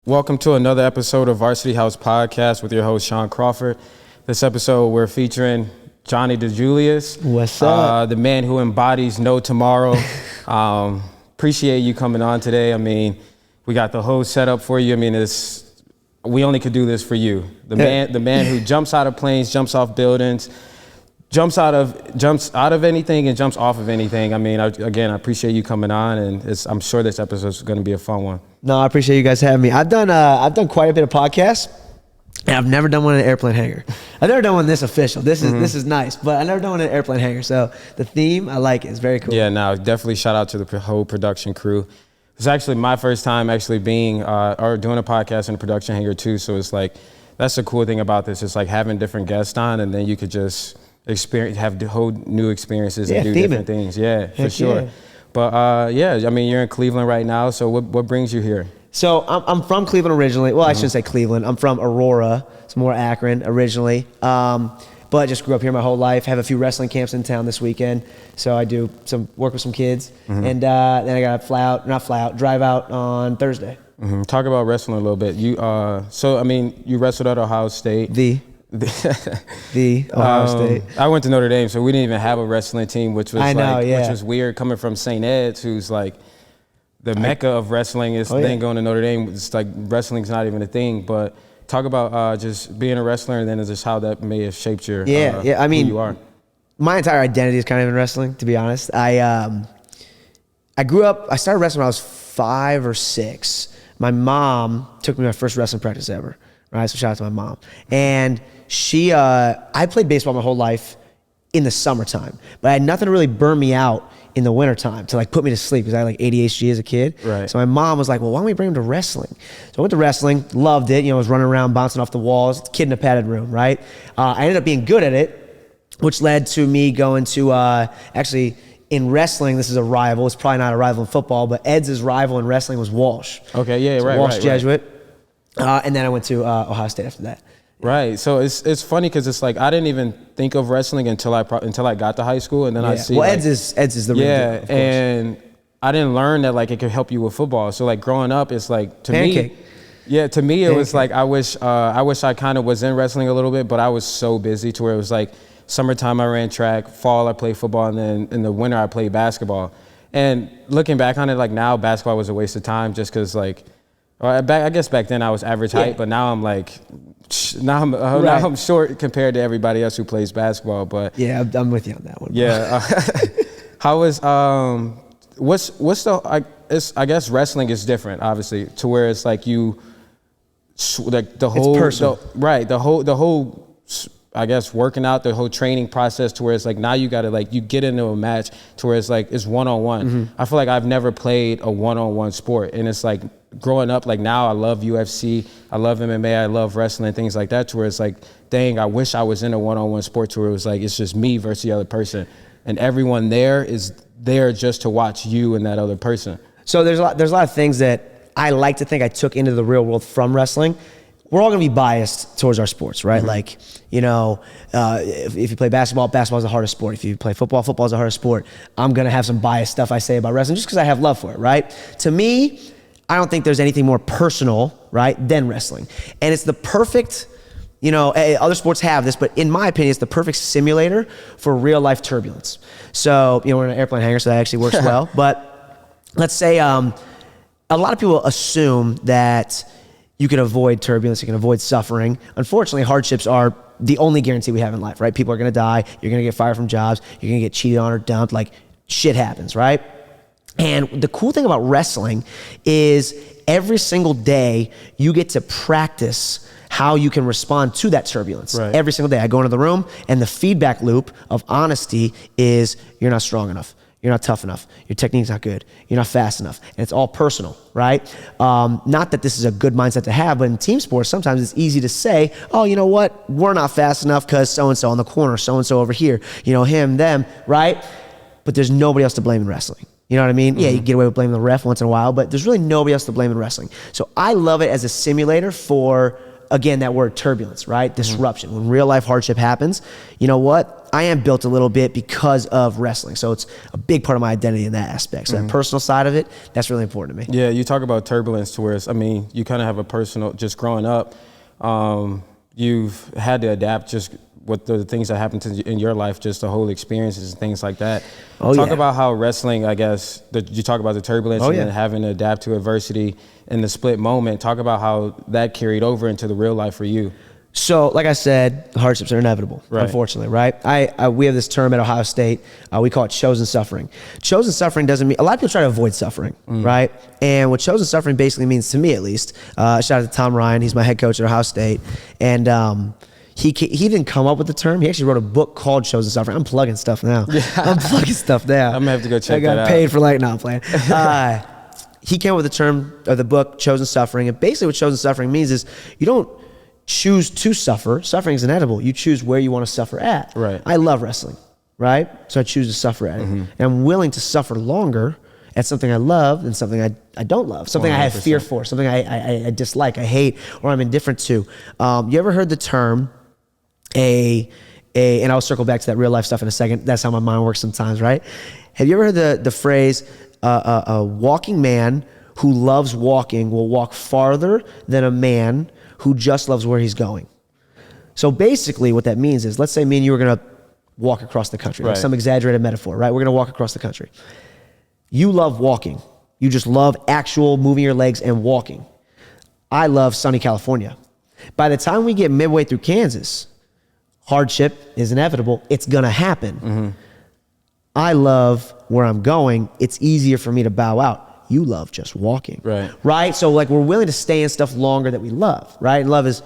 Welcome to another episode of Varsity House Podcast with your host, Shaun Crawford. This episode, we're featuring Johnni DiJulius. What's up? The man who embodies no tomorrow. Appreciate you coming on today. I mean, we got the whole setup for you. I mean, we only could do this for you. The man who jumps out of planes, jumps off buildings, jumps out of anything and jumps off of anything. I mean, I appreciate you coming on, and I'm sure this episode is going to be a fun one. No, I appreciate you guys having me. I've done quite a bit of podcasts, and I've never done one in an airplane hangar. I've never done one this official. This is nice, but I've never done one in an airplane hangar. So the theme, I like it. It's very cool. Yeah, no, definitely shout out to the whole production crew. It's actually my first time actually being or doing a podcast in a production hangar too. So it's like, that's the cool thing about this. It's like having different guests on, and then you could just have whole new experiences and do different things. Yeah, for sure. Yeah. But I mean, you're in Cleveland right now. So what brings you here? So I'm from Cleveland originally. Well, I shouldn't say Cleveland. I'm from Aurora. It's more Akron originally. But just grew up here my whole life. Have a few wrestling camps in town this weekend. So I do some work with some kids. And then I got to drive out on Thursday. Talk about wrestling a little bit. So I mean, you wrestled at Ohio State. The Ohio State. I went to Notre Dame, so we didn't even have a wrestling team, which was weird coming from St. Ed's, who's like the mecca of wrestling. Then going to Notre Dame, it's like wrestling's not even a thing. But talk about just being a wrestler, and then just how that may have shaped your I mean, who you are. My entire identity is kind of in wrestling, to be honest. I started wrestling when I was 5 or 6. My mom took me to my first wrestling practice ever. Right, so shout out to my mom. And I played baseball my whole life in the summertime, but I had nothing to really burn me out in the wintertime to like put me to sleep because I had like ADHD as a kid. Right. So my mom was like, well, why don't we bring him to wrestling? So I went to wrestling, loved it. I was running around, bouncing off the walls, kid in a padded room, right? I ended up being good at it, which led to me going to actually in wrestling, this is a rival. It's probably not a rival in football, but Ed's rival in wrestling was Walsh. Okay, yeah, so right. Walsh Jesuit. And then I went to Ohio State after that. Right. So it's funny because it's like I didn't even think of wrestling until I got to high school, and then I see. Well, Ed's is the real deal, of course. And I didn't learn that like it could help you with football. So like growing up, it's like to me it was like I wish I kind of was in wrestling a little bit, but I was so busy to where it was like summertime I ran track, fall I played football, and then in the winter I played basketball. And looking back on it, like now basketball was a waste of time just because like. I guess back then I was average height, but now I'm like, now I'm short compared to everybody else who plays basketball. But yeah, I'm with you on that one. Yeah, how is what's I guess wrestling is different, obviously, to where it's like the whole it's personal. the whole I guess working out, the whole training process to where it's like now you gotta like you get into a match to where it's like it's one-on-one. I feel like I've never played a one-on-one sport, and it's like growing up, like now I love UFC, I love MMA, I love wrestling, things like that, to where it's like, dang, I wish I was in a one-on-one sport to where it was like it's just me versus the other person, and everyone there is there just to watch you and that other person. So there's a lot of things that I like to think I took into the real world from wrestling. We're all gonna be biased towards our sports, right? Like, if you play basketball is the hardest sport. If you play football is the hardest sport. I'm gonna have some biased stuff I say about wrestling just because I have love for it, right? To me, I don't think there's anything more personal, right, than wrestling. And it's the perfect, other sports have this, but in my opinion, it's the perfect simulator for real life turbulence. So, we're in an airplane hangar, so that actually works well. But let's say a lot of people assume that you can avoid turbulence, you can avoid suffering. Unfortunately, hardships are the only guarantee we have in life, right? People are gonna die, you're gonna get fired from jobs, you're gonna get cheated on or dumped, like shit happens, right? And the cool thing about wrestling is every single day you get to practice how you can respond to that turbulence. Right. Every single day I go into the room, and the feedback loop of honesty is you're not strong enough. You're not tough enough. Your technique's not good. You're not fast enough. And it's all personal, right? Not that this is a good mindset to have, but in team sports, sometimes it's easy to say, oh, you know what? We're not fast enough because so-and-so on the corner, so-and-so over here, him, them, right? But there's nobody else to blame in wrestling. You know what I mean? Yeah, you get away with blaming the ref once in a while, but there's really nobody else to blame in wrestling. So I love it as a simulator for again, that word turbulence, right? Disruption. When real life hardship happens, you know what? I am built a little bit because of wrestling. So it's a big part of my identity in that aspect. So that personal side of it, that's really important to me. Yeah, you talk about turbulence to where you kind of have a personal, just growing up, you've had to adapt just with the things that happened in your life, just the whole experiences and things like that. Talk about how wrestling, I guess, you talk about the turbulence and then having to adapt to adversity in the split moment. Talk about how that carried over into the real life for you. So, like I said, hardships are inevitable, unfortunately, right? We have this term at Ohio State. We call it chosen suffering. Chosen suffering doesn't mean, a lot of people try to avoid suffering, right? And what chosen suffering basically means, to me at least, shout out to Tom, he's my head coach at Ohio State. And he didn't come up with the term. He actually wrote a book called Chosen Suffering. I'm plugging stuff now. I'm plugging stuff now. I'm going to have to go check that out. I got paid for like, no, I'm playing. He came up with the term of the book, Chosen Suffering. And basically what chosen suffering means is you don't choose to suffer. Suffering is inevitable. You choose where you want to suffer at. Right. I love wrestling, right? So I choose to suffer at it. And I'm willing to suffer longer at something I love than something I don't love, something 100%. I have fear for, something I dislike, I hate, or I'm indifferent to. You ever heard the term, and I'll circle back to that real life stuff in a second. That's how my mind works sometimes, right? Have you ever heard the phrase, a walking man who loves walking will walk farther than a man who just loves where he's going? So basically what that means is, let's say me and you are going to walk across the country, like some exaggerated metaphor, right? We're going to walk across the country. You love walking. You just love actual moving your legs and walking. I love sunny California. By the time we get midway through Kansas, hardship is inevitable. It's going to happen. I love where I'm going. It's easier for me to bow out. You love just walking. Right? So like we're willing to stay in stuff longer that we love, right? Love is,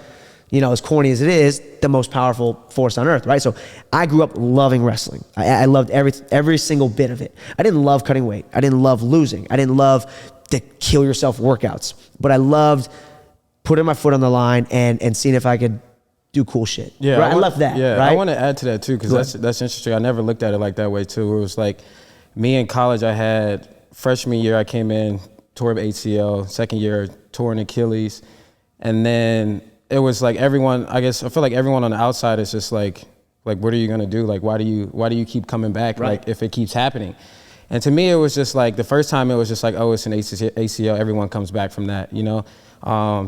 as corny as it is, the most powerful force on earth, right? So I grew up loving wrestling. I loved every single bit of it. I didn't love cutting weight. I didn't love losing. I didn't love the kill yourself workouts, but I loved putting my foot on the line and seeing if I could do cool shit. Yeah, right? I love that. Yeah, right? I want to add to that too, because that's interesting. I never looked at it like that way too. Where it was like me in college, I had freshman year, I came in, tore up ACL, second year, tore an Achilles, and then it was like everyone, I feel like everyone on the outside is just like what are you gonna do? Like why do you keep coming back? Like if it keeps happening. And to me, it was just like the first time it was just like, oh, it's an ACL, everyone comes back from that,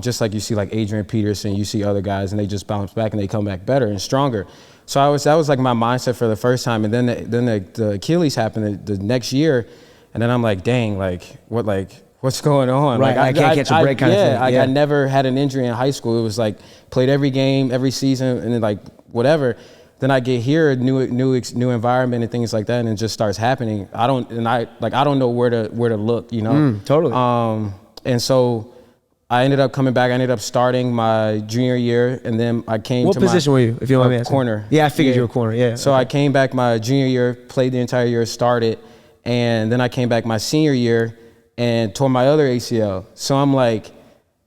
just like you see like Adrian Peterson, you see other guys and they just bounce back and they come back better and stronger. So that was like my mindset for the first time. And then the Achilles happened the next year, and then I'm like, dang, what's going on? Right, like I can't catch a break kind of thing. I never had an injury in high school. It was like played every game, every season, and then like whatever. Then I get here, new environment and things like that, and it just starts happening. I don't know where to look, Totally. And so I ended up coming back. I ended up starting my junior year, and then I came What position were you, if you don't mind me asking? Corner. Yeah, I figured you were corner, yeah. So I came back my junior year, played the entire year, started, and then I came back my senior year and tore my other ACL. So I'm like,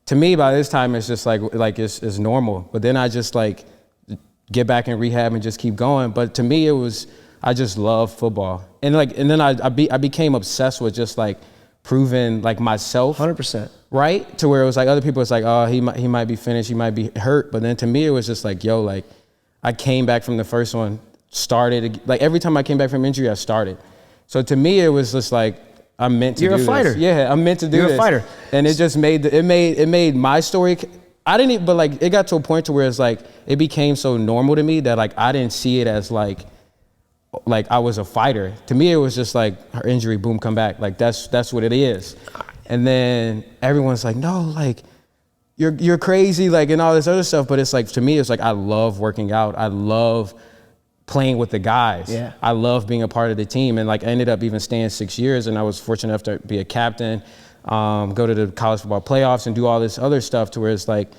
to me by this time it's just like it's normal. But then I just like get back in rehab and just keep going. But to me I just love football. And then I became obsessed with just like proving like myself. 100%. Right? To where it was like other people, it's like, oh, he might be finished, he might be hurt. But then to me it was just like, yo, like I came back from the first one, started, like every time I came back from injury, I started. So to me it was just like, I'm meant to do this. You're a fighter. Yeah, I'm meant to do this. You're a fighter. And it just made my story, but like it got to a point to where it's like, it became so normal to me that like I didn't see it as like I was a fighter. To me, it was just like her injury, boom, come back. Like that's what it is. And then everyone's like, no, like you're crazy, like and all this other stuff. But it's like, to me, it's like, I love working out. I love playing with the guys. Yeah. I love being a part of the team. And like I ended up even staying 6 years, and I was fortunate enough to be a captain, go to the college football playoffs and do all this other stuff, to where it's like,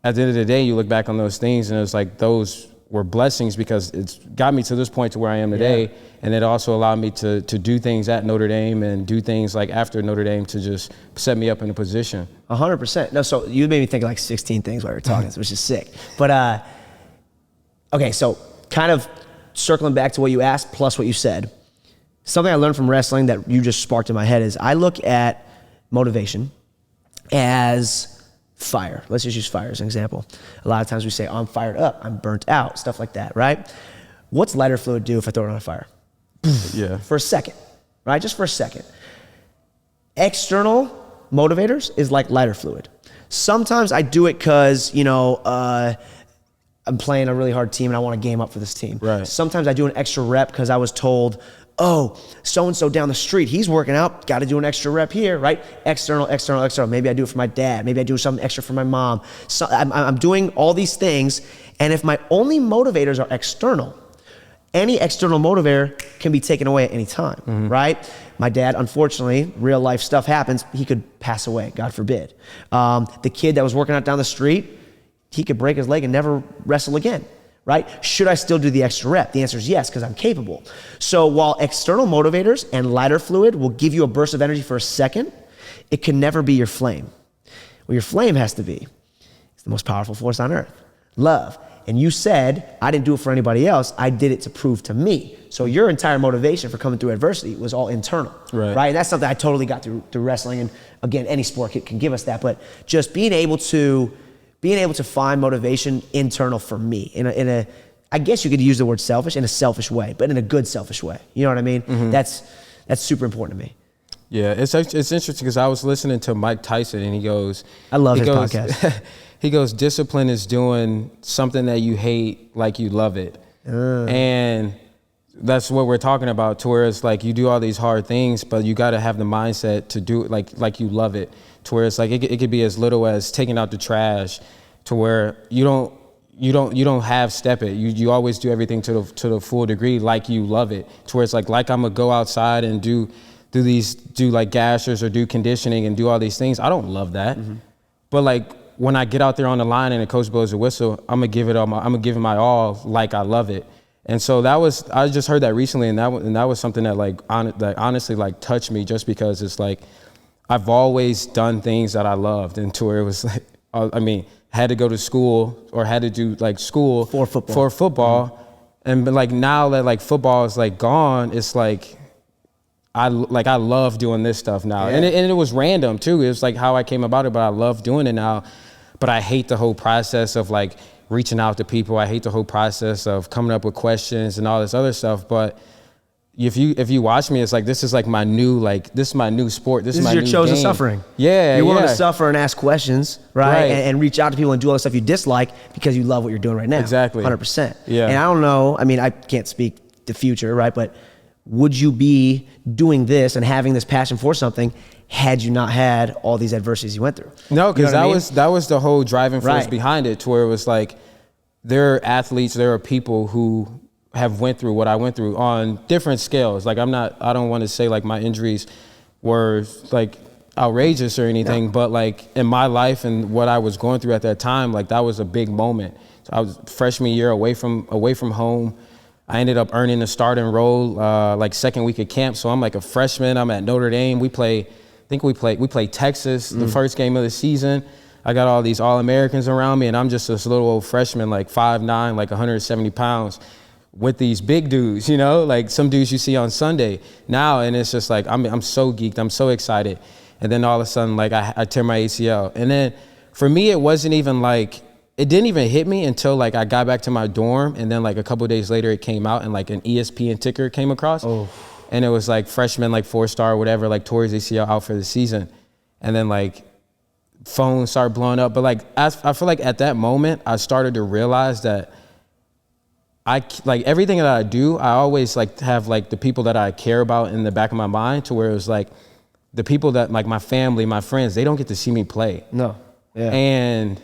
at the end of the day, you look back on those things and it's like, those were blessings, because it's got me to this point to where I am today. Yeah. And it also allowed me to do things at Notre Dame and do things like after Notre Dame to just set me up in a position. 100%. No, so you made me think of like 16 things while we were talking, which is sick. But, okay, so kind of circling back to what you asked plus what you said, something I learned from wrestling that you just sparked in my head is I look at motivation as fire. Let's just use fire as an example. A lot of times we say, I'm fired up, I'm burnt out, stuff like that, right? What's lighter fluid do if I throw it on a fire? Yeah. For a second, right? Just for a second. External motivators is like lighter fluid. Sometimes I do it because, I'm playing a really hard team and I want to game up for this team. Right. Sometimes I do an extra rep because I was told, oh, so-and-so down the street, he's working out, got to do an extra rep here, right? External. Maybe I do it for my dad. Maybe I do something extra for my mom. So I'm doing all these things, and if my only motivators are external, any external motivator can be taken away at any time, right? My dad, unfortunately, real life stuff happens. He could pass away, God forbid. The kid that was working out down the street, he could break his leg and never wrestle again, right? Should I still do the extra rep? The answer is yes, because I'm capable. So while external motivators and lighter fluid will give you a burst of energy for a second, it can never be your flame. What your flame has to be is the most powerful force on earth, love. And you said, I didn't do it for anybody else. I did it to prove to me. So your entire motivation for coming through adversity was all internal, right? And that's something I totally got through wrestling. And again, any sport can give us that. But just being able to find motivation internal for me in a I guess you could use the word selfish in a selfish way, but in a good selfish way. You know what I mean? That's super important to me. Yeah, it's interesting because I was listening to Mike Tyson and he goes, I love his podcast. He goes, discipline is doing something that you hate like you love it. And that's what we're talking about, to where it's like you do all these hard things, but you got to have the mindset to do it like you love it. To where it's like it could be as little as taking out the trash, to where you don't half step it. You always do everything to the full degree like you love it. To where it's like I'm gonna go outside and do like gashers or do conditioning and do all these things. I don't love that, but like when I get out there on the line and the coach blows a whistle, I'm gonna give it my all like I love it. And so I just heard that recently, and that was something that that honestly like touched me, just because it's like I've always done things that I loved, and to where it was like, had to go to school or had to do like school for football. And but like now that like football is like gone, it's like I love doing this stuff now. And it was random too. It was like how I came about it, but I love doing it now. But I hate the whole process of like reaching out to people. I hate the whole process of coming up with questions and all this other stuff. But if you watch me, it's like this is my new sport. This is my your new chosen game. Suffering. Yeah, you're willing to suffer and ask questions, right? And reach out to people and do all the stuff you dislike because you love what you're doing right now. Exactly. 100%. Yeah. And I don't know. I mean, I can't speak the future, right? But would you be doing this and having this passion for something had you not had all these adversities you went through? No, because that was the whole driving force behind it, to where it was like there are athletes, there are people who have went through what I went through on different scales. Like I don't want to say like my injuries were like outrageous or anything, but like in my life and what I was going through at that time, like that was a big moment. So I was freshman year away from home. I ended up earning a starting role like second week of camp. So I'm like a freshman. I'm at Notre Dame. We play Texas the first game of the season. I got all these All-Americans around me, and I'm just this little old freshman, like 5'9", like 170 pounds, with these big dudes, like some dudes you see on Sunday now. And it's just like I'm so geeked. I'm so excited. And then all of a sudden, like I tear my ACL. And then for me, it wasn't even like, it didn't even hit me until like I got back to my dorm, and then like a couple of days later it came out and like an ESPN ticker came across. And it was like freshman, like 4-star, whatever, like tore his ACL out for the season. And then like phones started blowing up. But like I feel like at that moment I started to realize that like everything that I do, I always like have like the people that I care about in the back of my mind, to where it was like the people that like my family, my friends, they don't get to see me play. No. Yeah. And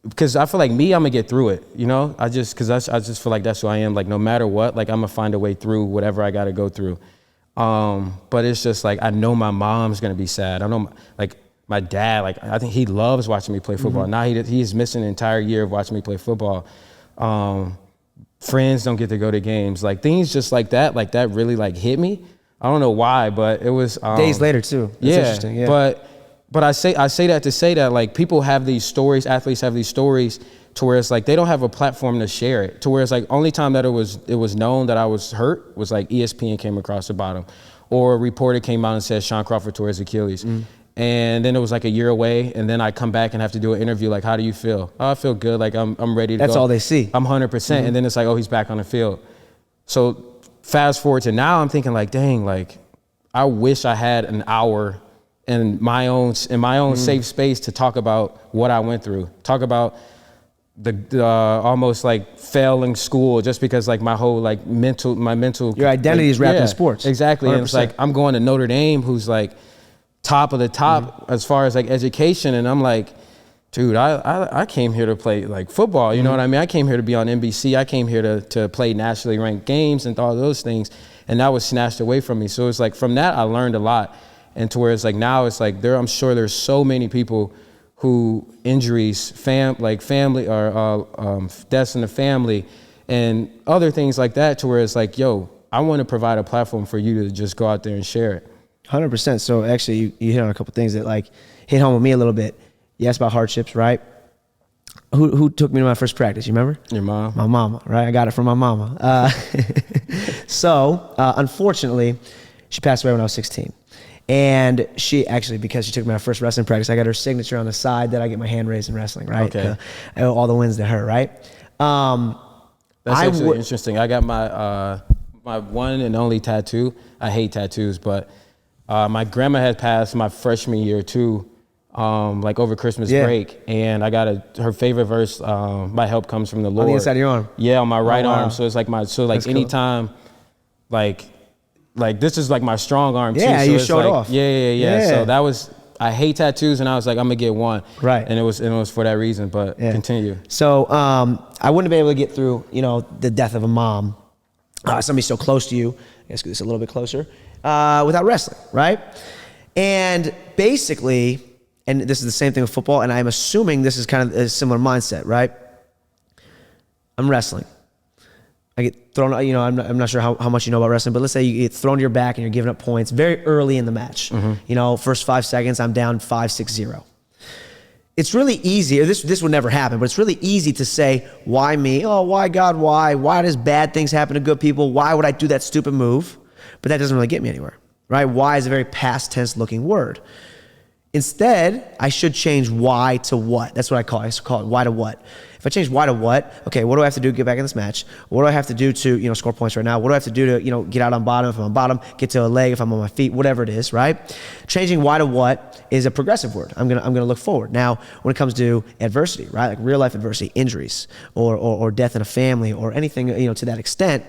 because I feel like I'm gonna get through it, I just feel like that's who I am. Like no matter what, like I'm gonna find a way through whatever I gotta go through. But it's just like, I know my mom's gonna be sad. I know like my dad, like I think he loves watching me play football. Now he's missing an entire year of watching me play football. Friends don't get to go to games. Like things just like that really like hit me. I don't know why, but it was days later too. That's interesting. Yeah. But I say that to say that like people have these stories, athletes have these stories, to where it's like they don't have a platform to share it. To where it's like only time that it was known that I was hurt was like ESPN came across the bottom, or a reporter came out and said Shaun Crawford tore his Achilles. And then it was like a year away, and then I come back and have to do an interview. Like, how do you feel? Oh, I feel good. Like, I'm ready to go. That's all they see. I'm 100%. And then it's like, oh, he's back on the field. So fast forward to now, I'm thinking like, dang, like, I wish I had an hour in my own safe space to talk about what I went through. Talk about the almost like failing school just because like my whole like mental your identity is wrapped in sports. Exactly. 100%. And it's like I'm going to Notre Dame, who's like top of the top as far as like education, and I'm like, dude, I came here to play like football, you know what I mean? I came here to be on NBC. I came here to play nationally ranked games and all those things, and that was snatched away from me. So it's like from that I learned a lot, and to where it's like now it's like I'm sure there's so many people who injuries, family or deaths in the family and other things like that, to where it's like, yo, I want to provide a platform for you to just go out there and share it. 100%. So actually you hit on a couple things that like hit home with me a little bit. You asked about hardships, right? Who took me to my first practice? You remember? Your mom. My mama, right? I got it from my mama. So unfortunately, she passed away when I was 16. And she actually, because she took me to my first wrestling practice, I got her signature on the side that I get my hand raised in wrestling, right? Okay. All the wins to her, right? That's actually interesting. I got my one and only tattoo. I hate tattoos, but my grandma had passed my freshman year too, like over Christmas break, and I got her favorite verse. My help comes from the Lord. On the inside of your arm. Yeah, on my right wow. arm. So it's like That's anytime, cool. like this is like my strong arm too. Yeah, so you it's showed like, off. Yeah. So that was, I hate tattoos, and I was like, I'm gonna get one. Right. And it was for that reason. But continue. So I wouldn't have been able to get through, the death of a mom, somebody so close to you. Let's get this a little bit closer, without wrestling, right? And basically, and this is the same thing with football, and I'm assuming this is kind of a similar mindset, right? I'm wrestling. I get thrown, I'm not sure how much you know about wrestling, but let's say you get thrown to your back and you're giving up points very early in the match. First 5 seconds, I'm down 5-6-0. It's really easy, this would never happen, but it's really easy to say, why me? Oh, why God, why? Why does bad things happen to good people? Why would I do that stupid move? But that doesn't really get me anywhere, right? Why is a very past tense looking word. Instead, I should change why to what. That's what I call it why to what. If I change why to what, okay, what do I have to do to get back in this match? What do I have to do to, score points right now? What do I have to do to, get out on bottom if I'm on bottom, get to a leg if I'm on my feet, whatever it is, right? Changing why to what is a progressive word. I'm gonna look forward. Now, when it comes to adversity, right? Like real life adversity, injuries, or death in a family, or anything, to that extent,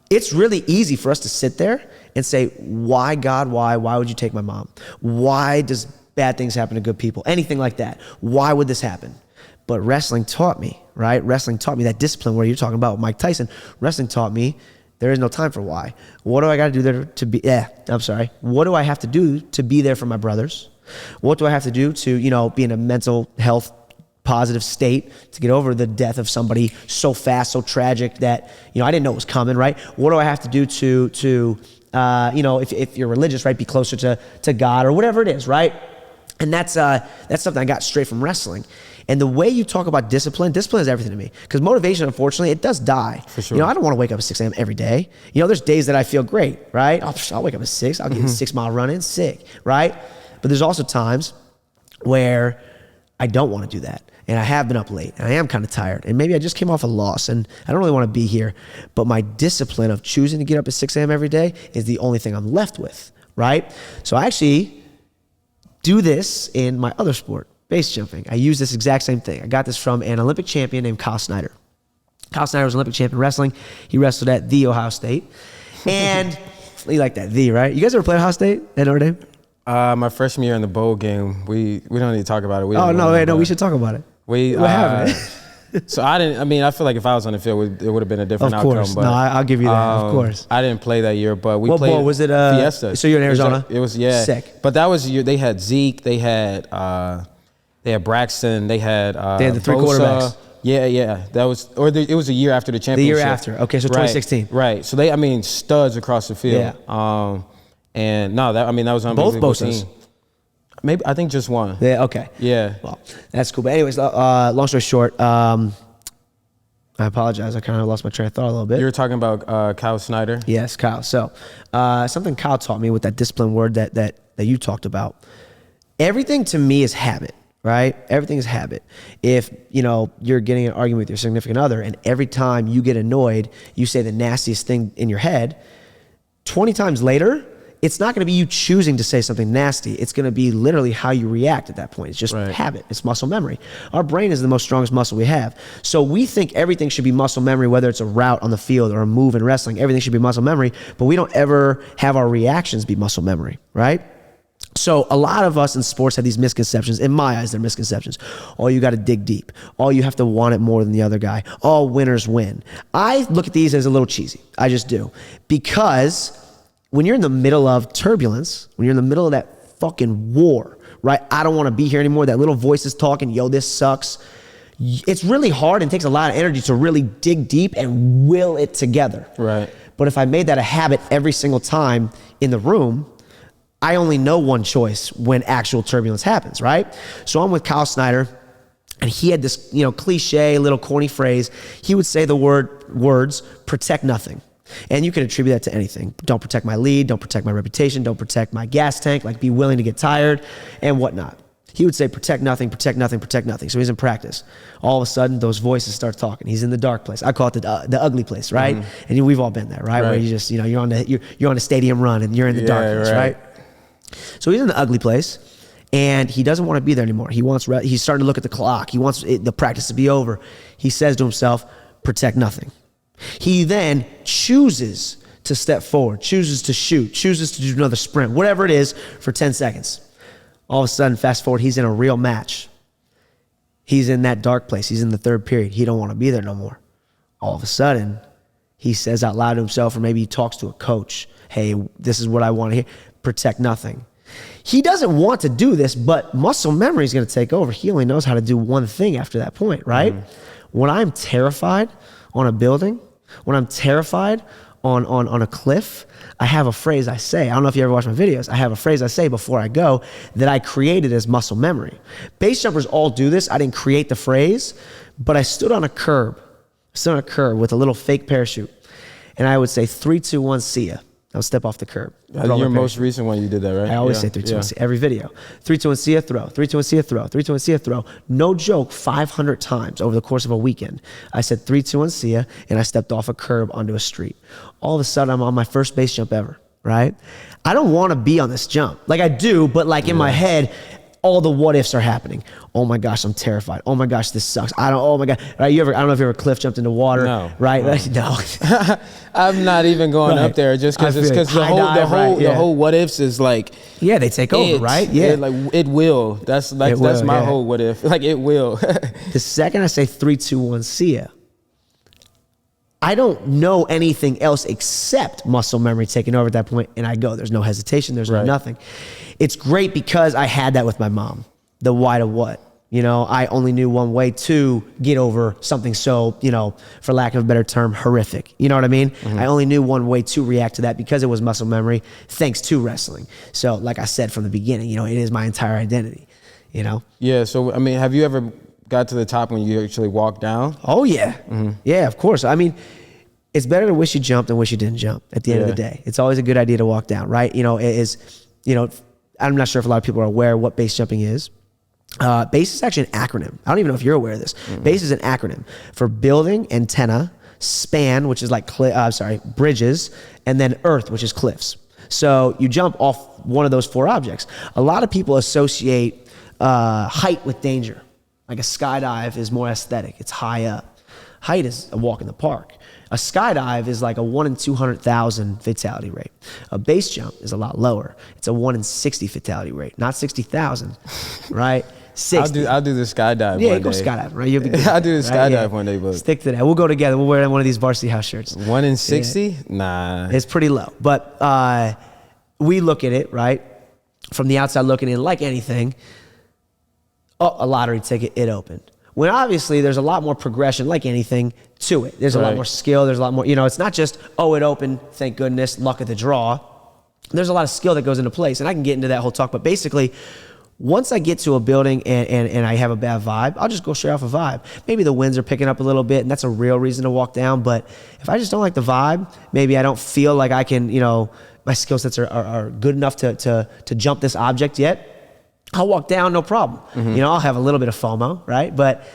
it's really easy for us to sit there and say, why God, why? Why would you take my mom? Why does bad things happen to good people? Anything like that. Why would this happen? But wrestling taught me, right? Wrestling taught me that discipline where you're talking about with Mike Tyson. Wrestling taught me there is no time for why. What do I got to do there to be, what do I have to do to be there for my brothers? What do I have to do to, be in a mental health positive state to get over the death of somebody so fast, so tragic that, I didn't know it was coming, right? What do I have to do to if you're religious, right, be closer to God or whatever it is, right? And that's something I got straight from wrestling. And the way you talk about discipline is everything to me. Because motivation, unfortunately, it does die. For sure. I don't want to wake up at 6 a.m. every day. There's days that I feel great, right? I'll wake up at 6. I'll get a 6-mile run in, sick, right? But there's also times where I don't want to do that. And I have been up late, and I am kind of tired. And maybe I just came off a loss, and I don't really want to be here. But my discipline of choosing to get up at 6 a.m. every day is the only thing I'm left with, right? So I actually do this in my other sport, base jumping. I use this exact same thing. I got this from an Olympic champion named Kyle Snyder. Kyle Snyder was an Olympic champion in wrestling. He wrestled at the Ohio State. And you like that, the, right? You guys ever play Ohio State at Notre Dame? My freshman year in the bowl game, we don't need to talk about it. We should talk about it. What happened? So I feel like if I was on the field, it would have been a different outcome. Of course. But, no, I'll give you that. Of course. I didn't play that year, but we what played. What bowl was it? Fiesta. So you're in Arizona? It was, yeah. Sick. But that was the year. They had Zeke. They had Braxton. They had the 3 Bosa. quarterbacks. Yeah. That was, it was a year after the championship. The year after. Okay, so 2016. Right. So studs across the field. Yeah. That was an both unbelievable Bosas. team. Maybe, I think just one. Yeah, okay. Yeah. Well, that's cool. But anyways, long story short, I apologize. I kind of lost my train of thought a little bit. You were talking about Kyle Snyder? Yes, Kyle. So something Kyle taught me with that discipline word that that you talked about, everything to me is habit, right? Everything is habit. If, you're getting an argument with your significant other and every time you get annoyed, you say the nastiest thing in your head, 20 times later, it's not going to be you choosing to say something nasty. It's going to be literally how you react at that point. It's just habit. It's muscle memory. Our brain is the most strongest muscle we have. So we think everything should be muscle memory, whether it's a route on the field or a move in wrestling, everything should be muscle memory, but we don't ever have our reactions be muscle memory, right? So a lot of us in sports have these misconceptions. In my eyes, they're misconceptions. Oh, you got to dig deep. Oh, you have to want it more than the other guy. Oh, winners win. I look at these as a little cheesy. I just do. Because when you're in the middle of turbulence, when you're in the middle of that fucking war, right? I don't want to be here anymore. That little voice is talking, yo, this sucks. It's really hard and takes a lot of energy to really dig deep and will it together. Right. But if I made that a habit every single time in the room, I only know one choice when actual turbulence happens, right? So I'm with Kyle Snyder, and he had this, cliche little corny phrase. He would say the words, protect nothing. And you can attribute that to anything. Don't protect my lead, don't protect my reputation, don't protect my gas tank, like be willing to get tired and whatnot. He would say, protect nothing, protect nothing, protect nothing. So he's in practice. All of a sudden, those voices start talking. He's in the dark place. I call it the ugly place, right? Mm-hmm. And we've all been there, right? Where you just, you're on a stadium run and you're in the darkness, right? So he's in the ugly place. And he doesn't want to be there anymore. He's starting to look at the clock. He wants the practice to be over. He says to himself, protect nothing. He then chooses to step forward, chooses to shoot, chooses to do another sprint, whatever it is, for 10 seconds. All of a sudden, fast forward, he's in a real match. He's in that dark place. He's in the third period. He don't want to be there no more. All of a sudden, he says out loud to himself, or maybe he talks to a coach, hey, this is what I want to hear. Protect nothing. He doesn't want to do this, but muscle memory is going to take over. He only knows how to do one thing after that point, right? When I'm terrified on a building, when I'm terrified on a cliff, I have a phrase I say. I don't know if you ever watch my videos. I have a phrase I say before I go that I created as muscle memory. Base jumpers all do this. I didn't create the phrase, but I stood on a curb. With a little fake parachute. And I would say, 3, 2, 1, see ya. I would step off the curb. Your most recent one, you did that, right? I always say 3, 2, 1, see ya. Every video. 3, 2, 1, see ya, throw. 3, 2, 1, see ya, throw. 3, 2, 1, see ya, throw. No joke, 500 times over the course of a weekend. I said 3, 2, 1, see ya, and I stepped off a curb onto a street. All of a sudden, I'm on my first base jump ever, right? I don't want to be on this jump. Like I do, but like in my head, all the what ifs are happening. Oh my gosh, I'm terrified. Oh my gosh, this sucks. Oh my God. Right? I don't know if you ever cliff jumped into water. No. Right? No. I'm not even going up there just because the whole what ifs is like. Yeah, they take over, right? Yeah. It will. That's my whole what if. Like it will. The second I say 3, 2, 1, see ya, I don't know anything else except muscle memory taking over at that point, and I go. There's no hesitation. There's no nothing. It's great because I had that with my mom. The why to what. I only knew one way to get over something so, for lack of a better term, horrific. You know what I mean? Mm-hmm. I only knew one way to react to that because it was muscle memory, thanks to wrestling. So, like I said from the beginning, it is my entire identity, Yeah, so, have you ever got to the top when you actually walked down? Oh, yeah. Mm-hmm. Yeah, of course. It's better to wish you jumped than wish you didn't jump at the end of the day. It's always a good idea to walk down, right? I'm not sure if a lot of people are aware what base jumping is. BASE is actually an acronym. I don't even know if you're aware of this. Mm-hmm. BASE is an acronym for building, antenna, span, which is like bridges, and then earth, which is cliffs. So you jump off one of those 4 objects. A lot of people associate height with danger. Like a skydive is more aesthetic. It's high up. Height is a walk in the park. A skydive is like a 1 in 200,000 fatality rate. A base jump is a lot lower. It's a 1 in 60 fatality rate, not 60,000, right? 60. I'll do the skydive. Yeah, go skydiving, right? You'll be good. I'll do the skydive one day, but stick to that. We'll go together. We'll wear one of these Varsity House shirts. 1 in 60? Yeah. Nah, it's pretty low. But we look at it right from the outside looking in, like anything. Oh, a lottery ticket, it opened. When obviously there's a lot more progression, like anything, to it. There's a lot more skill. There's a lot more, it's not just, oh, it opened, thank goodness, luck of the draw. There's a lot of skill that goes into place, and I can get into that whole talk, but basically, once I get to a building and I have a bad vibe, I'll just go straight off a vibe. Maybe the winds are picking up a little bit, and that's a real reason to walk down, but if I just don't like the vibe, maybe I don't feel like I can, my skill sets are good enough to jump this object yet, I'll walk down, no problem. You know, I'll have a little bit of FOMO, right? But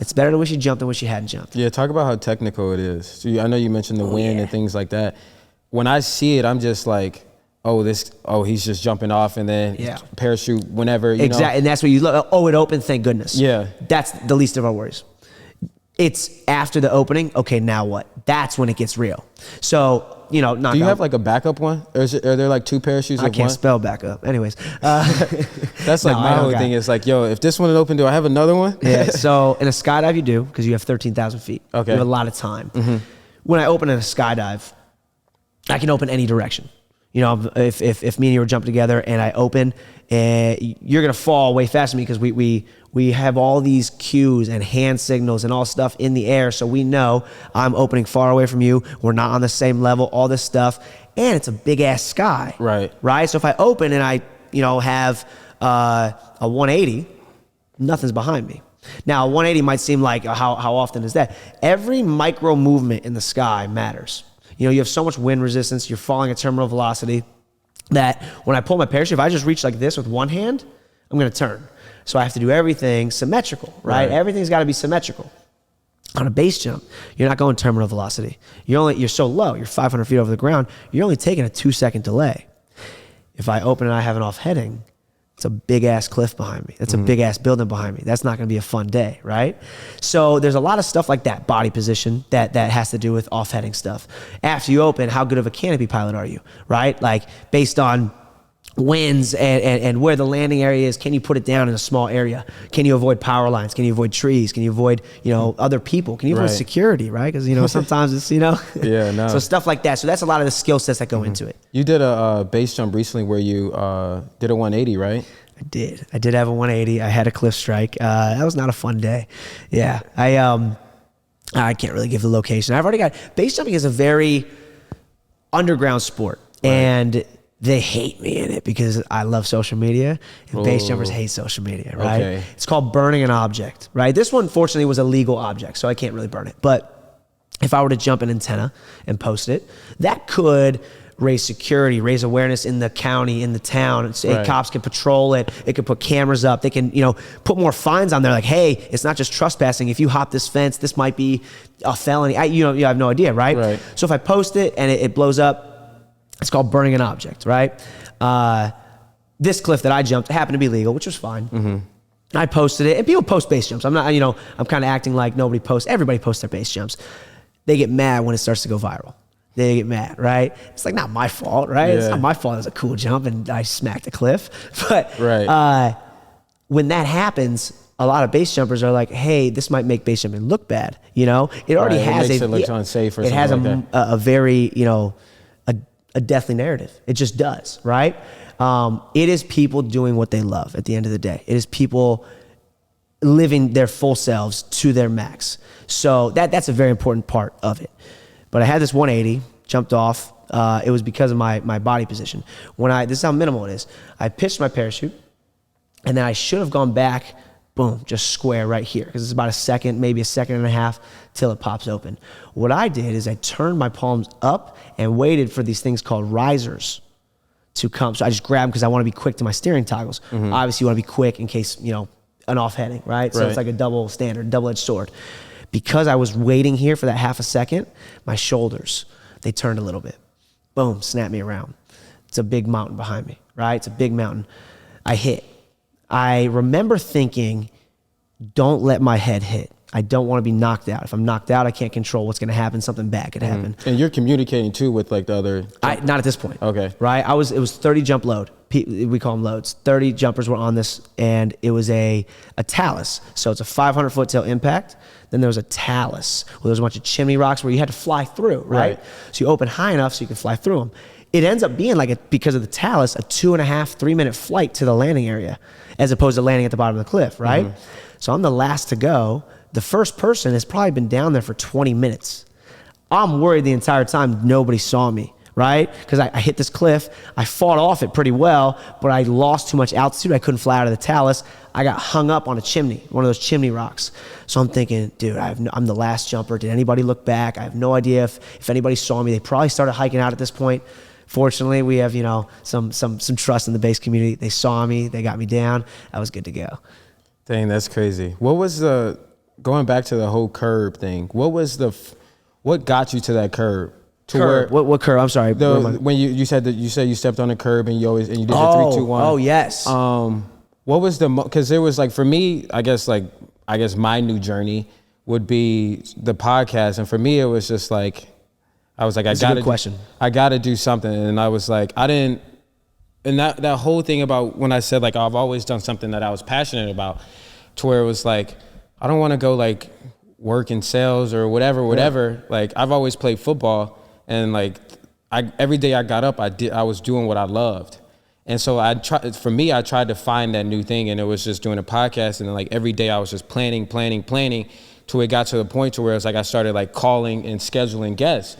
it's better to wish you jumped than wish you hadn't jumped. Yeah, talk about how technical it is. So I know you mentioned the wind and things like that. When I see it, I'm just like, he's just jumping off and then parachute whenever, you know. And that's what you look, it opened, thank goodness. Yeah. That's the least of our worries. It's after the opening, okay, now what? That's when it gets real. So, you know, do you have like a backup one? Or are there like 2 parachutes? I can't spell backup. Anyways. That's like my whole thing is like, yo, if this one is open, do I have another one? Yeah, so in a skydive you do, because you have 13,000 feet. Okay. You have a lot of time. When I open in a skydive, I can open any direction. You know, if me and you were jumping together and I open, you're gonna fall way faster than me because we have all these cues and hand signals and all stuff in the air, so we know I'm opening far away from you. We're not on the same level. All this stuff, and it's a big ass sky. Right. So if I open and I, you know, have a 180, nothing's behind me. Now, a 180 might seem like how often is that? Every micro movement in the sky matters. You know, you have so much wind resistance, you're falling at terminal velocity, that when I pull my parachute, if I just reach like this with one hand, I'm gonna turn. So I have to do everything symmetrical, right? Everything's gotta be symmetrical. On a base jump, you're not going terminal velocity. You're so low, you're 500 feet over the ground, you're only taking a 2-second delay. If I open and I have an off heading, it's a big ass cliff behind me. That's a big ass building behind me. That's not gonna be a fun day, right? So there's a lot of stuff like that, body position, that has to do with off-heading stuff. After you open, how good of a canopy pilot are you, right? Like based on winds and where the landing area is, can you put it down in a small area? Can you avoid power lines? Can you avoid trees? Can you avoid, you know, other people? Can you avoid security, right? Because, you know, sometimes it's, you know. So stuff like that. So that's a lot of the skill sets that go into it. You did a base jump recently where you did a 180, right? I did have a 180. I had a cliff strike. That was not a fun day. Yeah. I can't really give the location. I've already got, base jumping is a very underground sport. And they hate me in it because I love social media, and base jumpers hate social media, right? It's called burning an object, right? This one, fortunately, was a legal object, so I can't really burn it. But if I were to jump an antenna and post it, that could raise security, raise awareness in the county, in the town. Cops can patrol it. It could put cameras up. They can, you know, put more fines on there. Like, hey, it's not just trespassing. If you hop this fence, this might be a felony. You have no idea, right? So if I post it and it blows up, it's called burning an object, right? This cliff that I jumped happened to be legal, which was fine. I posted it, and people post base jumps. I'm not, you know, I'm kind of acting like nobody posts. Everybody posts their base jumps. They get mad when it starts to go viral. They get mad, right? It's like not my fault, right? It's not my fault. It was a cool jump, and I smacked a cliff. But when that happens, a lot of base jumpers are like, hey, this might make base jumping look bad. You know, it already has it looks unsafe or it has like a very, you know, a deathly narrative. It just does, right? It is people doing what they love at the end of the day. It is people living their full selves to their max. So that's a very important part of it. But I had this 180, jumped off. It was because of my body position. This is how minimal it is. I pitched my parachute, and then I should have gone back, boom, just square right here, because it's about a second, maybe a second and a half till it pops open. What I did is I turned my palms up and waited for these things called risers to come. So I just grabbed them because I want to be quick to my steering toggles. Obviously, you want to be quick in case, you know, an off-heading, right? So it's like a double standard, double-edged sword. Because I was waiting here for that half a second, my shoulders, they turned a little bit. Boom, snapped me around. It's a big mountain behind me, right? It's a big mountain. I hit. I remember thinking, don't let my head hit. I don't want to be knocked out. If I'm knocked out, I can't control what's going to happen. Something bad could happen. And you're communicating too with like the other... Not at this point. Okay. Right? It was 30 jump load. We call them loads. 30 jumpers were on this, and it was a talus. So it's a 500-foot tail impact. Then there was a talus where there was a bunch of chimney rocks where you had to fly through, right? So you open high enough so you can fly through them. It ends up being like, because of the talus, a 2.5, 3-minute flight to the landing area, as opposed to landing at the bottom of the cliff, right? So I'm the last to go. The first person has probably been down there for 20 minutes. I'm worried the entire time nobody saw me, right? Because I hit this cliff. I fought off it pretty well, but I lost too much altitude. I couldn't fly out of the talus. I got hung up on a chimney, one of those chimney rocks. So I'm thinking, dude, I'm the last jumper. Did anybody look back? I have no idea if anybody saw me. They probably started hiking out at this point. Fortunately, we have, some trust in the bass community. They saw me, they got me down. I was good to go. Dang, that's crazy. What was going back to the whole curb thing? What got you to that curb? What curb? I'm sorry. When you said you stepped on the curb and you did the 3, 2, 1. Oh yes. What was because it was like, for me, I guess my new journey would be the podcast, and for me it was just like, I was like, I gotta do something, and I was like, and that whole thing about when I said like, I've always done something that I was passionate about, to where it was like, I don't want to go like work in sales or whatever. Yeah. Like, I've always played football, and like every day I got up, I was doing what I loved. And so I tried to find that new thing, and it was just doing a podcast, and then like every day I was just planning, till it got to the point to where it's like I started like calling and scheduling guests.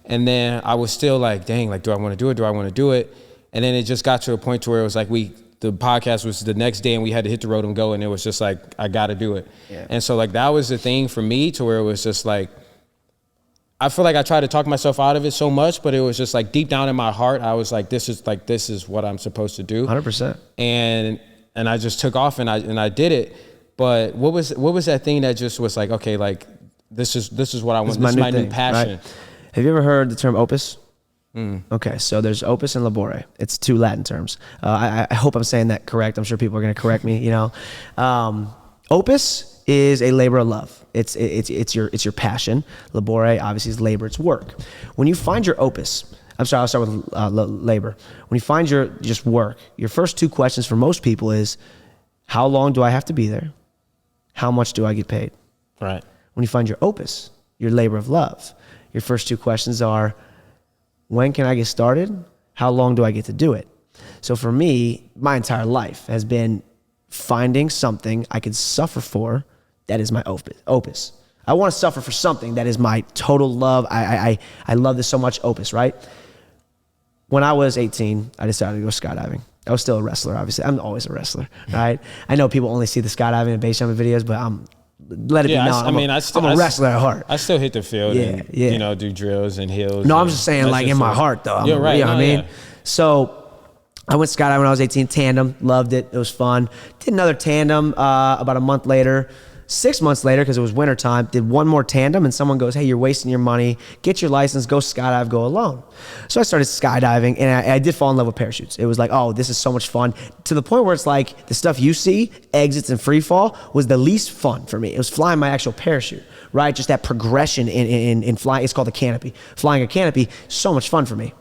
And then I was still like, dang, like, do I want to do it? Do I want to do it? And then it just got to a point to where it was like the podcast was the next day, and we had to hit the road and go, and it was just like, I got to do it. Yeah. And so like that was the thing for me, to where it was just like, I feel like I tried to talk myself out of it so much, but it was just like deep down in my heart, I was like, this is what I'm supposed to do. 100%. And I just took off and I did it. But what was that thing that just was like, okay, like this is what I want. This is my new passion. Right? Have you ever heard the term opus? Okay, so there's opus and labore. It's 2 Latin terms. I hope I'm saying that correct. I'm sure people are going to correct me. Opus is a labor of love. It's your passion. Labore obviously is labor. It's work. When you find your opus, I'm sorry, I'll start with labor. When you find your just work, your first 2 questions for most people is, how long do I have to be there? How much do I get paid? Right. When you find your opus, your labor of love, your first 2 questions are, when can I get started? How long do I get to do it? So for me, my entire life has been finding something I could suffer for that is my opus. I want to suffer for something that is my total love. I love this so much, opus, right? When I was 18, I decided to go skydiving. I was still a wrestler, obviously. I'm always a wrestler, right? I know people only see the skydiving and base jumping videos, but let it be known. I'm a wrestler at heart. I still hit the field and, do drills and hills. No, I'm just saying, like, in my heart, though. You're right. You know what I mean? So I went skydiving when I was 18, tandem, loved it. It was fun. Did another tandem about a month later. 6 months later, because it was wintertime, did one more tandem, and someone goes, hey, you're wasting your money. Get your license, go skydive, go alone. So I started skydiving, and I did fall in love with parachutes. It was like, oh, this is so much fun. To the point where it's like the stuff you see, exits and free fall, was the least fun for me. It was flying my actual parachute, right? Just that progression in flying. It's called a canopy. Flying a canopy, so much fun for me.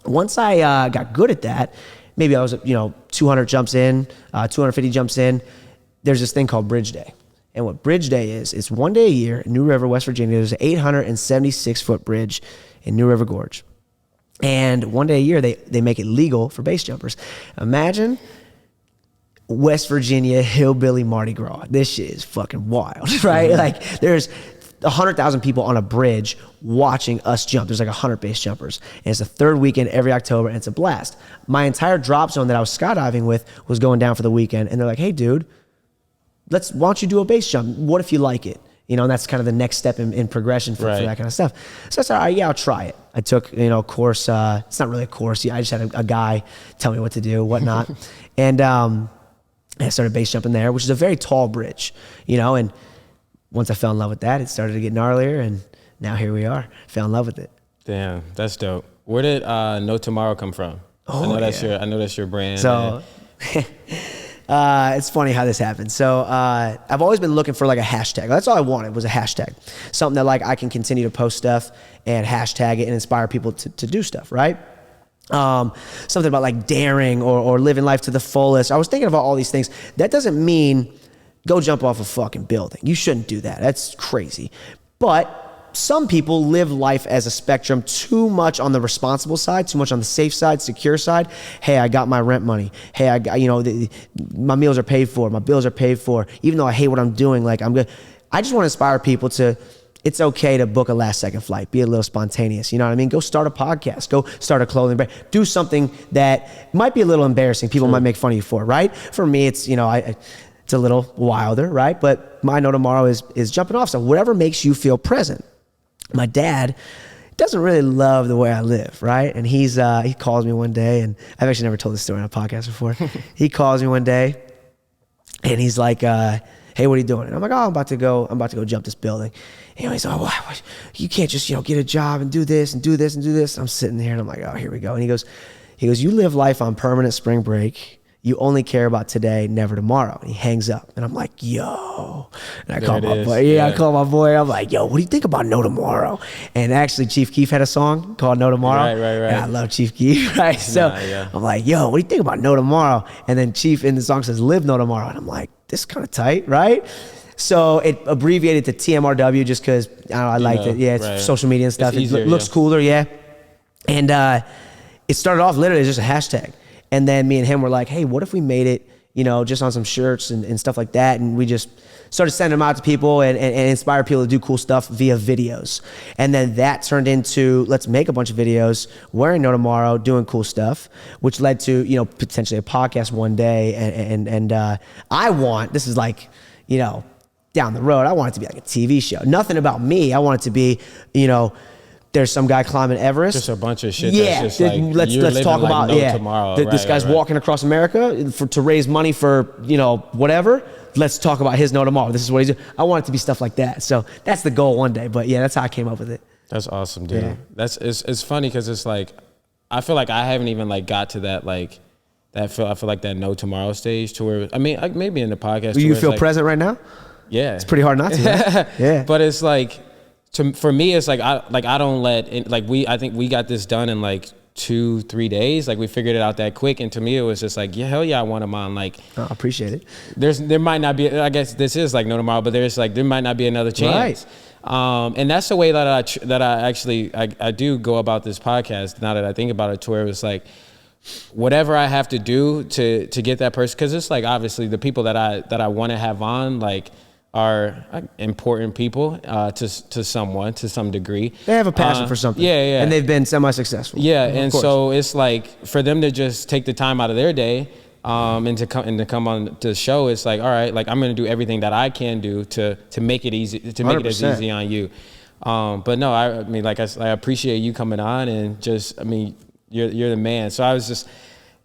Once I got good at that, maybe I was, 200 jumps in, 250 jumps in, there's this thing called Bridge Day. And what Bridge Day is, it's one day a year in New River, West Virginia. There's an 876-foot bridge in New River Gorge. And one day a year, they make it legal for base jumpers. Imagine West Virginia hillbilly Mardi Gras. This shit is fucking wild, right? Mm-hmm. Like, there's 100,000 people on a bridge watching us jump. There's like 100 base jumpers. And it's the 3rd weekend every October, and it's a blast. My entire drop zone that I was skydiving with was going down for the weekend. And they're like, hey, dude, why don't you do a base jump? What if you like it? And that's kind of the next step in progression for that kind of stuff. So I said, all right, I'll try it. I took, a course. It's not really a course. I just had a guy tell me what to do, whatnot. And I started base jumping there, which is a very tall bridge, and once I fell in love with that, it started to get gnarlier, and now here we are. Fell in love with it. Damn, that's dope. Where did No Tmrw come from? Oh, I know that's your brand. So it's funny how this happened. So I've always been looking for like a hashtag. That's all I wanted was a hashtag. Something that like I can continue to post stuff and hashtag it and inspire people to do stuff, right? Something about like daring or living life to the fullest. I was thinking about all these things. That doesn't mean go jump off a fucking building. You shouldn't do that. That's crazy. But some people live life as a spectrum, too much on the responsible side, too much on the safe side, secure side. Hey, I got my rent money. Hey, I got, my meals are paid for. My bills are paid for. Even though I hate what I'm doing, like I'm good. I just want to inspire people to, it's okay to book a last second flight. Be a little spontaneous. You know what I mean? Go start a podcast. Go start a clothing brand. Do something that might be a little embarrassing. People might make fun of you for, right? For me, it's, it's a little wilder, right? But my No Tmrw is jumping off. So whatever makes you feel present. My dad doesn't really love the way I live, right? And he calls me one day, and I've actually never told this story on a podcast before. He calls me one day, and he's like, hey, what are you doing? And I'm like, oh, I'm about to go jump this building. And he's like, oh, you can't just, get a job and do this and do this and do this. I'm sitting there and I'm like, oh, here we go. And he goes, you live life on permanent spring break. You only care about today, never tomorrow. And he hangs up. And I'm like, yo. And I call my boy. Yeah, I call my boy. I'm like, yo, what do you think about No Tomorrow? And actually, Chief Keef had a song called No Tomorrow. Right. And I love Chief Keef, right? So I'm like, yo, what do you think about No Tomorrow? And then Chief in the song says, live No Tomorrow. And I'm like, this is kind of tight, right? So it abbreviated to TMRW just because I liked it. Yeah, it's social media and stuff. It's easier, it looks cooler, yeah. And it started off literally as just a hashtag. And then me and him were like, hey, what if we made it, just on some shirts and stuff like that? And we just started sending them out to people and inspire people to do cool stuff via videos. And then that turned into, let's make a bunch of videos wearing No Tomorrow, doing cool stuff, which led to, potentially a podcast one day. And I want, this is like, down the road, I want it to be like a TV show. Nothing about me. I want it to be, there's some guy climbing Everest. Just a bunch of shit. Yeah, that's just like, let's talk like about tomorrow. This guy's walking across America to raise money for whatever. Let's talk about his No Tomorrow. This is what he's doing. I want it to be stuff like that. So that's the goal one day. But yeah, that's how I came up with it. That's awesome, dude. Yeah. It's funny because it's like I feel like I haven't even like got to that like I feel like that No Tomorrow stage to where maybe in the podcast. Do you feel like, present right now? Yeah, it's pretty hard not to. Right? Yeah, but it's like. For me, it's like I don't let I think we got this done in like 2-3 days. Like we figured it out that quick, and to me it was just like hell yeah, I want them on. Like I appreciate it. There might not be. I guess this is like No Tomorrow, but there might not be another chance. Right. And that's the way that I actually do go about this podcast. Now that I think about it, to where it was like whatever I have to do to get that person, because it's like obviously the people that I want to have on like. Are important people to someone to some degree. They have a passion for something. Yeah. And they've been semi-successful. Yeah, and so it's like for them to just take the time out of their day and to come on the show, it's like, all right, like I'm gonna do everything that I can do to make it easy, to make 100%. It as easy on you. But no, I mean, like I appreciate you coming on and just, you're the man. So I was just.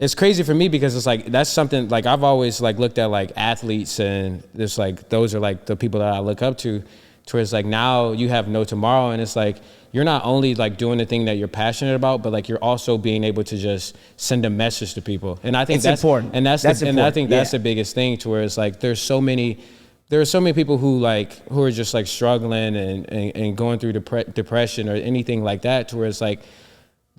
It's crazy for me because it's like that's something like I've always like looked at like athletes and it's like those are like the people that I look up to where it's like now you have No Tomorrow and it's like you're not only like doing the thing that you're passionate about, but like you're also being able to just send a message to people. And I think that's important. And that's important. And I think that's the biggest thing to where it's like there are so many people who are just like struggling and going through depression or anything like that to where it's like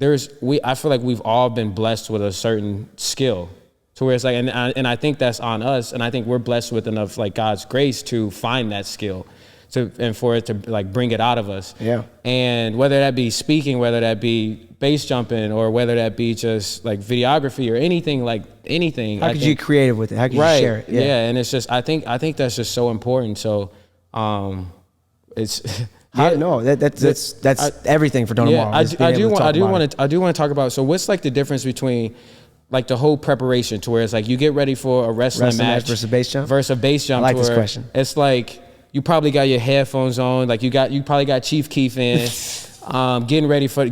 I feel like we've all been blessed with a certain skill to where it's like, and I think that's on us. And I think we're blessed with enough like God's grace to find that skill and for it to like bring it out of us. Yeah. And whether that be speaking, whether that be base jumping or whether that be just like videography or anything. How could you get creative with it? How could you share it? Yeah. And it's just, I think that's just so important. So, it's, that's everything for No Tomorrow. I do want to talk about. So what's like the difference between like the whole preparation to where it's like you get ready for a wrestling match versus a base jump? I like this question. It's like you probably got your headphones on, like you probably got Chief Keef in, getting ready for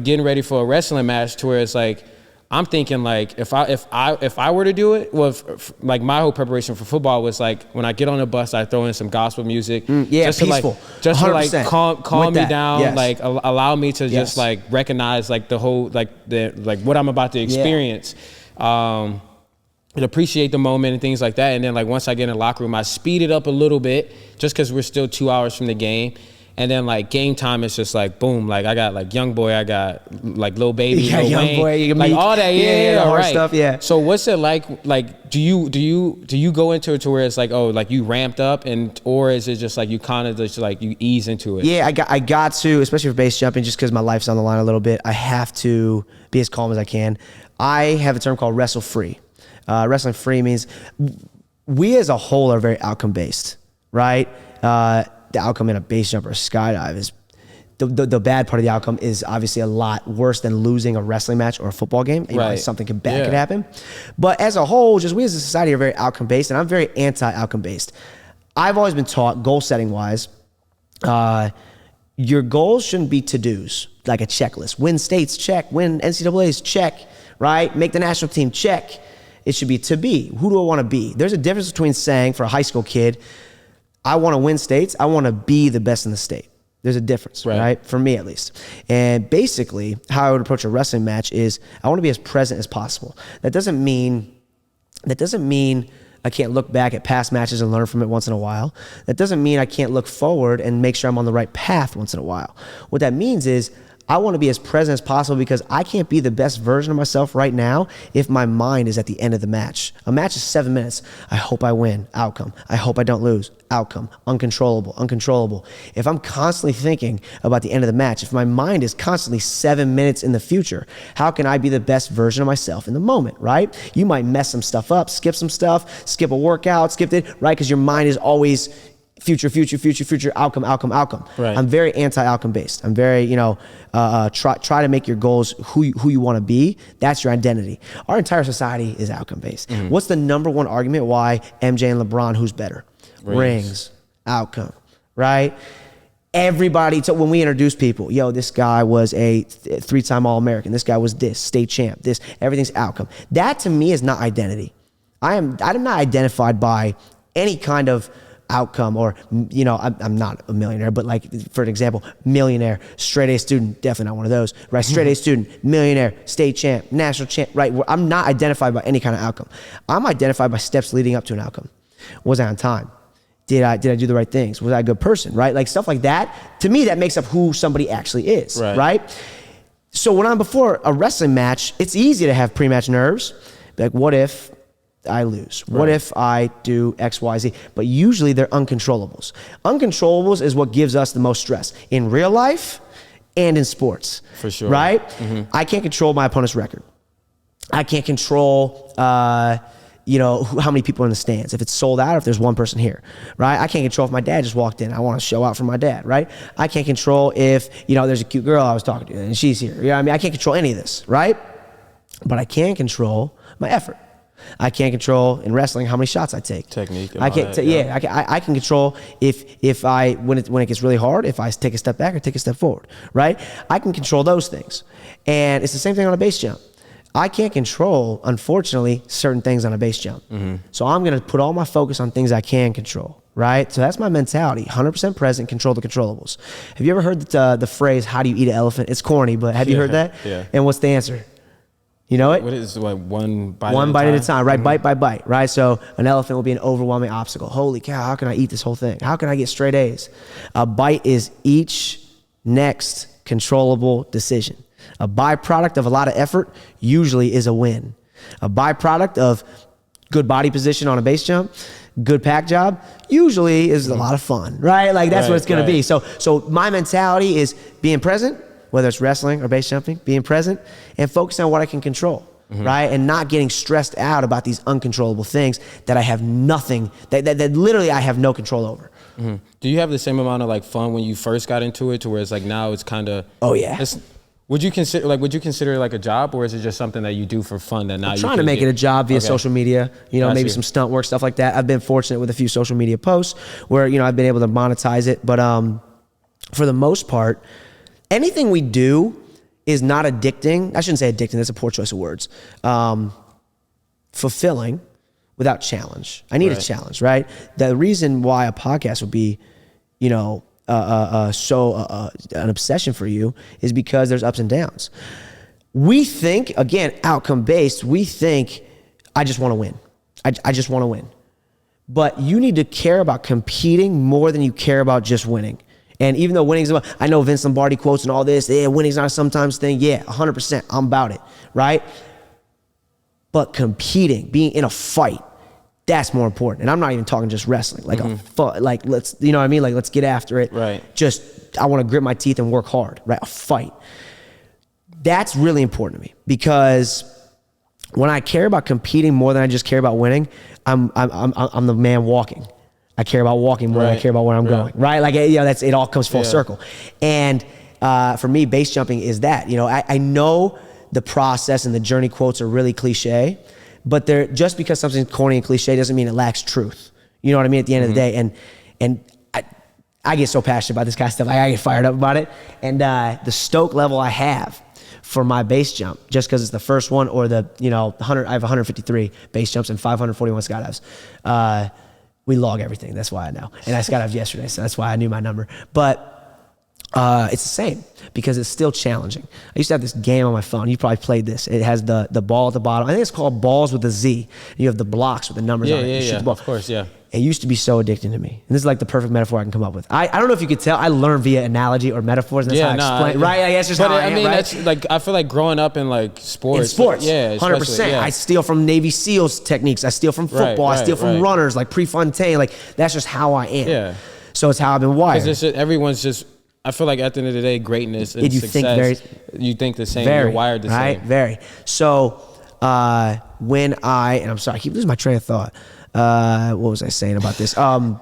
a wrestling match to where it's like. I'm thinking like if I were to do it, well, like my whole preparation for football was like when I get on the bus, I throw in some gospel music, just peaceful, to like calm me down, like allow me to just like recognize like the whole like what I'm about to experience, and appreciate the moment and things like that. And then like once I get in the locker room, I speed it up a little bit just because we're still 2 hours from the game. And then like game time is just like boom, like I got like Young Boy, I got like Lil Baby, Lil Young Wayne, Boy, you like all that, the hard stuff, So what's it like? Like do you go into it to where it's like like you ramped up or is it just like you kind of just like you ease into it? Yeah, I got to, especially for base jumping, just because my life's on the line a little bit. I have to be as calm as I can. I have a term called wrestle free. Wrestling free means we as a whole are very outcome based, right? The outcome in a base jump or a skydive is the bad part of the outcome is obviously a lot worse than losing a wrestling match or a football game. Something bad could happen. But as a whole, just we as a society are very outcome based, and I'm very anti outcome based. I've always been taught goal setting wise, your goals shouldn't be to-dos, like a checklist. Win states, check. Win NCAAs, check, right? Make the national team, check. It should be to be. Who do I want to be? There's a difference between saying, for a high school kid, I want to win states. I want to be the best in the state. There's a difference, right? For me, at least. And basically, how I would approach a wrestling match is I want to be as present as possible. That doesn't mean I can't look back at past matches and learn from it once in a while. That doesn't mean I can't look forward and make sure I'm on the right path once in a while. What that means is I want to be as present as possible because I can't be the best version of myself right now if my mind is at the end of the match. A match is 7 minutes. I hope I win. Outcome. I hope I don't lose. Outcome. Uncontrollable. If I'm constantly thinking about the end of the match, if my mind is constantly 7 minutes in the future, how can I be the best version of myself in the moment, right? You might mess some stuff up, skip some stuff, skip a workout, skip it, right? Because your mind is always future, outcome. Right. I'm very anti-outcome based. I'm very, try to make your goals who you want to be. That's your identity. Our entire society is outcome based. Mm-hmm. What's the number one argument why MJ and LeBron, who's better? Rings, outcome, right? Everybody, so when we introduce people, this guy was a 3-time All-American. This guy was this, state champ, this, everything's outcome. That to me is not identity. I'm not identified by any kind of outcome or, I'm not a millionaire, but like, for an example, millionaire, straight A student, definitely not one of those, right? Straight A student, millionaire, state champ, national champ, right? I'm not identified by any kind of outcome. I'm identified by steps leading up to an outcome. Was I on time? Did I do the right things? Was I a good person, right? Like stuff like that. To me, that makes up who somebody actually is, right? So when I'm before a wrestling match, it's easy to have pre-match nerves. Like, what if I lose? What if I do X, Y, Z? But usually they're uncontrollables. Uncontrollables is what gives us the most stress in real life and in sports. For sure. Right? Mm-hmm. I can't control my opponent's record. I can't control, how many people are in the stands. If it's sold out, if there's one person here, right? I can't control if my dad just walked in. I want to show out for my dad, right? I can't control if, there's a cute girl I was talking to and she's here. I can't control any of this, right? But I can control my effort. I can't control in wrestling how many shots I take. Technique. I can I can control if I when it gets really hard, if I take a step back or take a step forward, right? I can control those things. And it's the same thing on a base jump. I can't control, unfortunately, certain things on a base jump. Mm-hmm. So I'm going to put all my focus on things I can control, right? So that's my mentality, 100% present, control the controllables. Have you ever heard the phrase, how do you eat an elephant? It's corny, but have you heard that? Yeah. And what's the answer? You know it? What is one bite at a time, right? Mm-hmm. Bite by bite, right? So an elephant will be an overwhelming obstacle. Holy cow, how can I eat this whole thing? How can I get straight A's? A bite is each next controllable decision. A byproduct of a lot of effort usually is a win. A byproduct of good body position on a base jump, good pack job, usually is a lot of fun, right? Like that's what it's going to be. So my mentality is being present, whether it's wrestling or base jumping, being present and focusing on what I can control, right? And not getting stressed out about these uncontrollable things that I have nothing, that literally I have no control over. Mm-hmm. Do you have the same amount of like fun when you first got into it to where it's like now it's kind of... Oh yeah. Would you consider it like a job, or is it just something that you do for fun that now I'm trying to make it a job via social media, maybe some stunt work, stuff like that. I've been fortunate with a few social media posts where, I've been able to monetize it. But for the most part, anything we do is not addicting. I shouldn't say addicting, that's a poor choice of words. Fulfilling without challenge. I need a challenge, right? The reason why a podcast would be, an obsession for you is because there's ups and downs. We think, again, outcome based, we think, I just want to win. I just want to win. But you need to care about competing more than you care about just winning. And even though winning's about, I know Vince Lombardi quotes and all this, winning's not a sometimes thing. Yeah, 100%, I'm about it, right? But competing, being in a fight, that's more important. And I'm not even talking just wrestling, like let's, you know what I mean? Like, let's get after it. Right. Just, I want to grit my teeth and work hard, right? A fight. That's really important to me because when I care about competing more than I just care about winning, I'm the man walking. I care about walking more than I care about where I'm going, right? Like, that's, it all comes full circle. And for me, base jumping is that, I know the process and the journey quotes are really cliche, but they're just because something's corny and cliche doesn't mean it lacks truth. You know what I mean? At the end of the day, and I get so passionate about this kind of stuff. I get fired up about it. And the stoke level I have for my base jump, just because it's the first one, or the 100. I have 153 base jumps and 541 skydives. We log everything. That's why I know. And I skydived yesterday, so that's why I knew my number. But it's the same because it's still challenging. I used to have this game on my phone. You probably played this. It has the ball at the bottom. I think it's called Balls with a Z. You have the blocks with the numbers on it. You shoot the ball. Of course, yeah. It used to be so addicting to me. And this is like the perfect metaphor I can come up with. I don't know if you could tell. I learned via analogy or metaphors. And that's how I explain. Right? That's just how I am, right? That's like, I feel like growing up in like sports. In sports. Yeah, 100%. Yeah. I steal from Navy SEALs techniques. I steal from football. I steal from runners like Prefontaine. Like, that's just how I am. Yeah. So it's how I've been wired. Because everyone's just, I feel like at the end of the day, greatness and success, you think the same, you're wired the same. Very. So when and I'm sorry, I keep losing my train of thought. What was I saying about this? I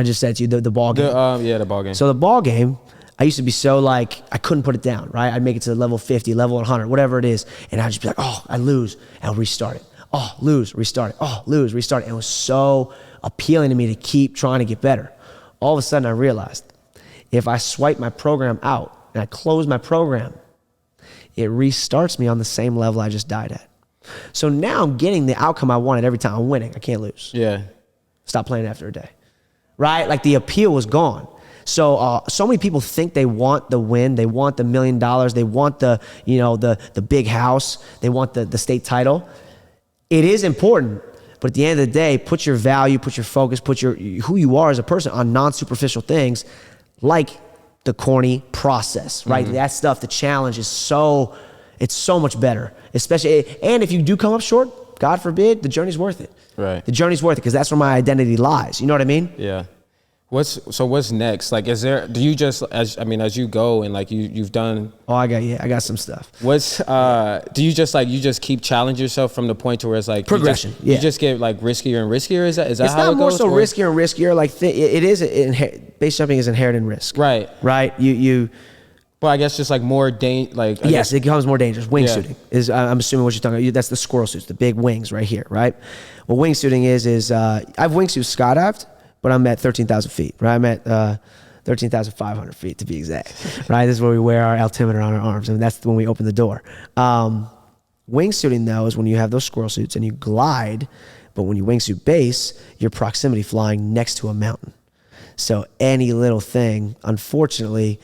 just said to you the ball game. The ball game. So the ball game, I used to be so like, I couldn't put it down, right? I'd make it to level 50, level 100, whatever it is. And I'd just be like, oh, I lose. And I'll restart it. Oh, lose, restart it. Oh, lose, restart it. And it was so appealing to me to keep trying to get better. All of a sudden I realized if I swipe my program out and I close my program, it restarts me on the same level I just died at. So now I'm getting the outcome I wanted every time. I'm winning. I can't lose. Yeah. Stop playing after a day. Right? Like the appeal was gone. So so many people think they want the win. They want the $1 million. They want the big house. They want the state title. It is important. But at the end of the day, put your value, put your focus, put who you are as a person on non-superficial things like the corny process, right? Mm-hmm. That stuff, the challenge is it's so much better. Especially, and if you do come up short, God forbid, the journey's worth it. Right. The journey's worth it because that's where my identity lies. You know what I mean? Yeah. What's next? Like, do you just, as you go and like you've done? Oh, I got some stuff. Do you just keep challenging yourself from the point to where it's like progression? You just get like riskier and riskier. Is that how it goes? It's not more so riskier and riskier. Like it is, base jumping is inherent in risk. Right. Right. But I guess just like more yes, it becomes more dangerous. Wingsuiting is, I'm assuming what you're talking about. That's the squirrel suits, the big wings right here, right? What wingsuiting is I've wingsuit skydived, but I'm at 13,000 feet, right? I'm at 13,500 feet to be exact, right? This is where we wear our altimeter on our arms, and that's when we open the door. Wingsuiting, though, is when you have those squirrel suits and you glide, but when you wingsuit base, you're proximity flying next to a mountain. So any little thing, unfortunately,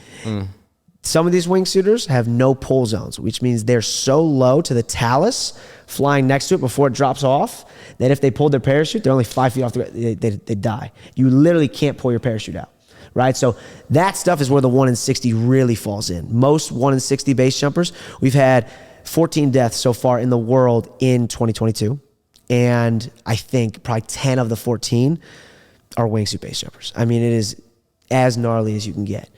some of these wingsuiters have no pull zones, which means they're so low to the talus, flying next to it before it drops off, that if they pulled their parachute, they're only 5 feet off the ground, they die. You literally can't pull your parachute out, right? So that stuff is where the 1 in 60 really falls in. Most 1 in 60 base jumpers, we've had 14 deaths so far in the world in 2022. And I think probably 10 of the 14 are wingsuit base jumpers. I mean, it is as gnarly as you can get.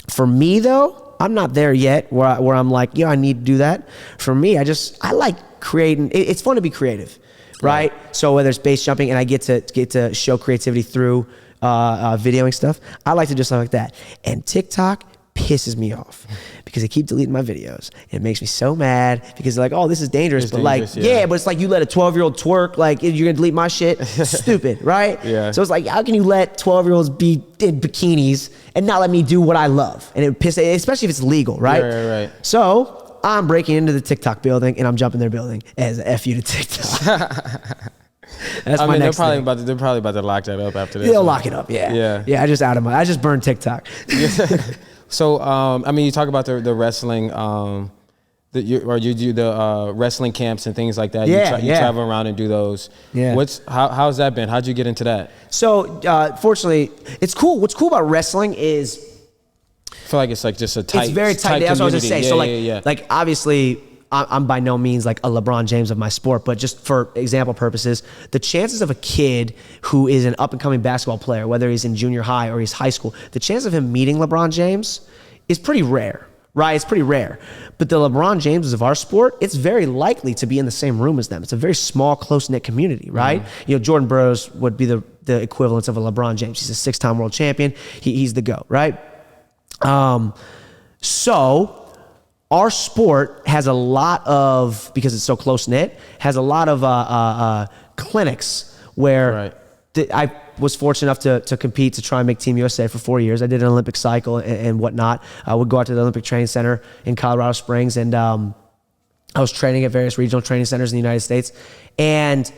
For me, though, I'm not there yet where I'm like, I need to do that. For me, I like creating. It's fun to be creative, right? So whether it's base jumping and I get to show creativity through videoing stuff, I like to do stuff like that. And TikTok pisses me off because they keep deleting my videos. It makes me so mad because they're like, oh, this is dangerous. But it's like you let a 12-year-old twerk, like you're gonna delete my shit. Stupid, right? Yeah. So it's like, how can you let 12-year-olds be in bikinis and not let me do what I love? And it pisses, especially if it's legal, right? Right. So I'm breaking into the TikTok building and I'm jumping their building as a F you to TikTok. That's my next thing. They're probably about to lock that up after this. They'll lock it up, yeah. I just burned TikTok. So, you talk about the wrestling, you do the wrestling camps and things like that. You travel around and do those. Yeah. How's that been? How'd you get into that? So, fortunately, it's cool. What's cool about wrestling is, I feel like it's like just a tight. It's very tight. That's what I was gonna say. Like obviously, I'm by no means like a LeBron James of my sport, but just for example purposes, the chances of a kid who is an up-and-coming basketball player, whether he's in junior high or he's high school, the chance of him meeting LeBron James is pretty rare, right? It's pretty rare. But the LeBron Jameses of our sport, it's very likely to be in the same room as them. It's a very small, close-knit community, right? Mm-hmm. Jordan Burroughs would be the equivalent of a LeBron James. He's a 6-time world champion. He's the GOAT, right? So our sport has a lot of, because it's so close-knit, has a lot of clinics where I was fortunate enough to compete to try and make Team USA for 4 years. I did an Olympic cycle and whatnot. I would go out to the Olympic Training Center in Colorado Springs, and I was training at various regional training centers in the United States. And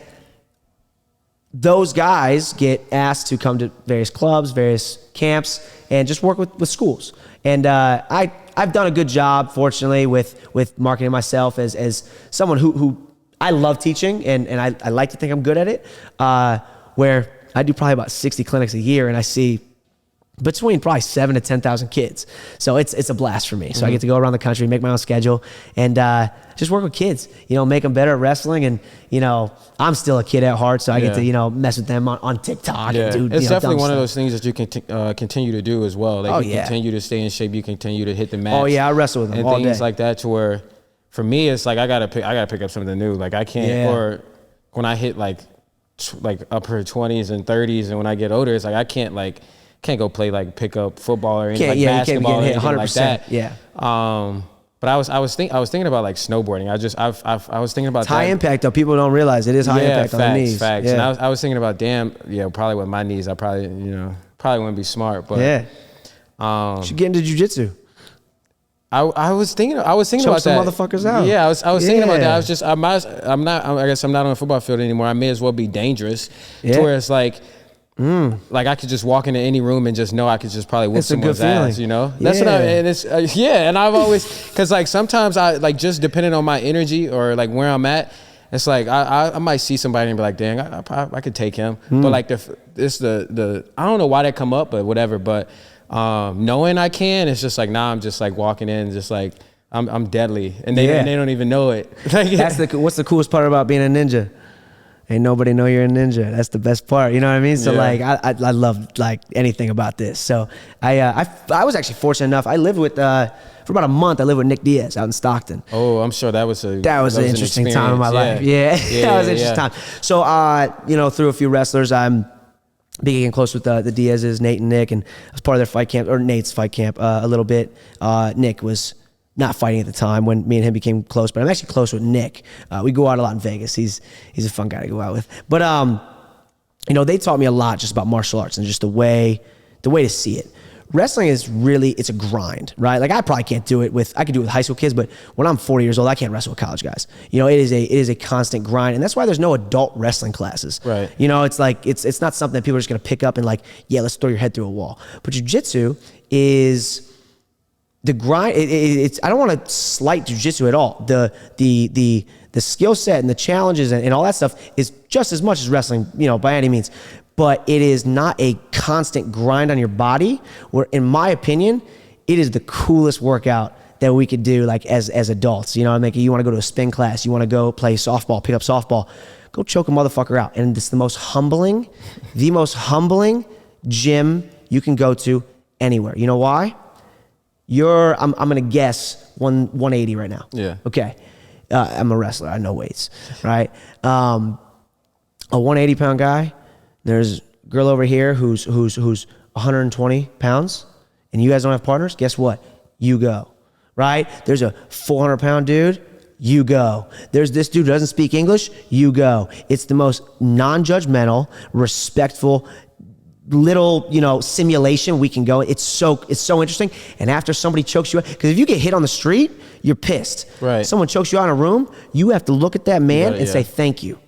those guys get asked to come to various clubs, various camps, and just work with schools. And I've done a good job, fortunately, with marketing myself as someone who I love teaching, and I like to think I'm good at it, where I do probably about 60 clinics a year, and I see between probably 7,000 to 10,000 kids. So it's a blast for me. So I get to go around the country, make my own schedule, and just work with kids, make them better at wrestling. And, I'm still a kid at heart, so I get to, mess with them on TikTok. Yeah. And do, it's definitely one stuff. of those things that you can continue to do as well. Like, you continue to stay in shape, you continue to hit the mat. Oh, yeah, I wrestle with them and all things day. like that, to where, for me, it's like I gotta pick up something new. Like, I can't, or when I hit like upper 20s and 30s, and when I get older, it's like I can't go play pick up football or anything, basketball or anything like that. Yeah. But I was thinking about snowboarding. I was thinking about it's high impact though. People don't realize it is high impact on the knees. Facts. Yeah. And I was thinking about probably with my knees, I probably wouldn't be smart. But you should get into jiu-jitsu. I was thinking Choke about some that. motherfuckers out. Yeah, I was thinking about that. I guess I'm not on the football field anymore. I may as well be dangerous. To where it's like I could just walk into any room and just know I could just probably whip someone's ass, That's what and it's and I've always, because sometimes I just depending on my energy or where I'm at, it's I might see somebody and be like, dang, I could take him. But the I don't know why that come up, but whatever. But knowing I can, it's just nah, I'm just walking in, just I'm deadly, and they don't even know it. What's the coolest part about being a ninja? Ain't nobody know you're a ninja. That's the best part. You know what I mean? So I love anything about this. So I was actually fortunate enough. I lived with for about a month. I lived with Nick Diaz out in Stockton. Oh, I'm sure that was an interesting time in my life. Yeah, that was an interesting time. So through a few wrestlers, I'm became close with the Diaz's, Nate and Nick, and I was part of their fight camp, or Nate's fight camp a little bit. Nick was not fighting at the time when me and him became close, but I'm actually close with Nick. We go out a lot in Vegas. He's a fun guy to go out with. But they taught me a lot just about martial arts and just the way to see it. Wrestling is really, it's a grind, right? I probably can't do it I could do it with high school kids, but when I'm 40 years old, I can't wrestle with college guys. It is a constant grind, and that's why there's no adult wrestling classes. Right. It's it's not something that people are just gonna pick up and let's throw your head through a wall. But jiu-jitsu is the grind. I don't want to slight jiu-jitsu at all. The skill set and the challenges and all that stuff is just as much as wrestling, by any means. But it is not a constant grind on your body, where, in my opinion, it is the coolest workout that we could do as adults. You want to go to a spin class, you want to go play softball, pick up softball, go choke a motherfucker out. And it's the most humbling gym you can go to anywhere. You know why? I'm going to guess 180 right now. Yeah. Okay. I'm a wrestler. I know weights, right? A 180-pound guy. There's a girl over here who's 120 pounds, and you guys don't have partners. Guess what? You go, right? There's a 400-pound dude. You go. There's this dude who doesn't speak English. You go. It's the most non-judgmental, respectful little simulation we can go. It's so interesting. And after somebody chokes you out, because if you get hit on the street, you're pissed. Right. Someone chokes you out in a room, you have to look at that man and say thank you.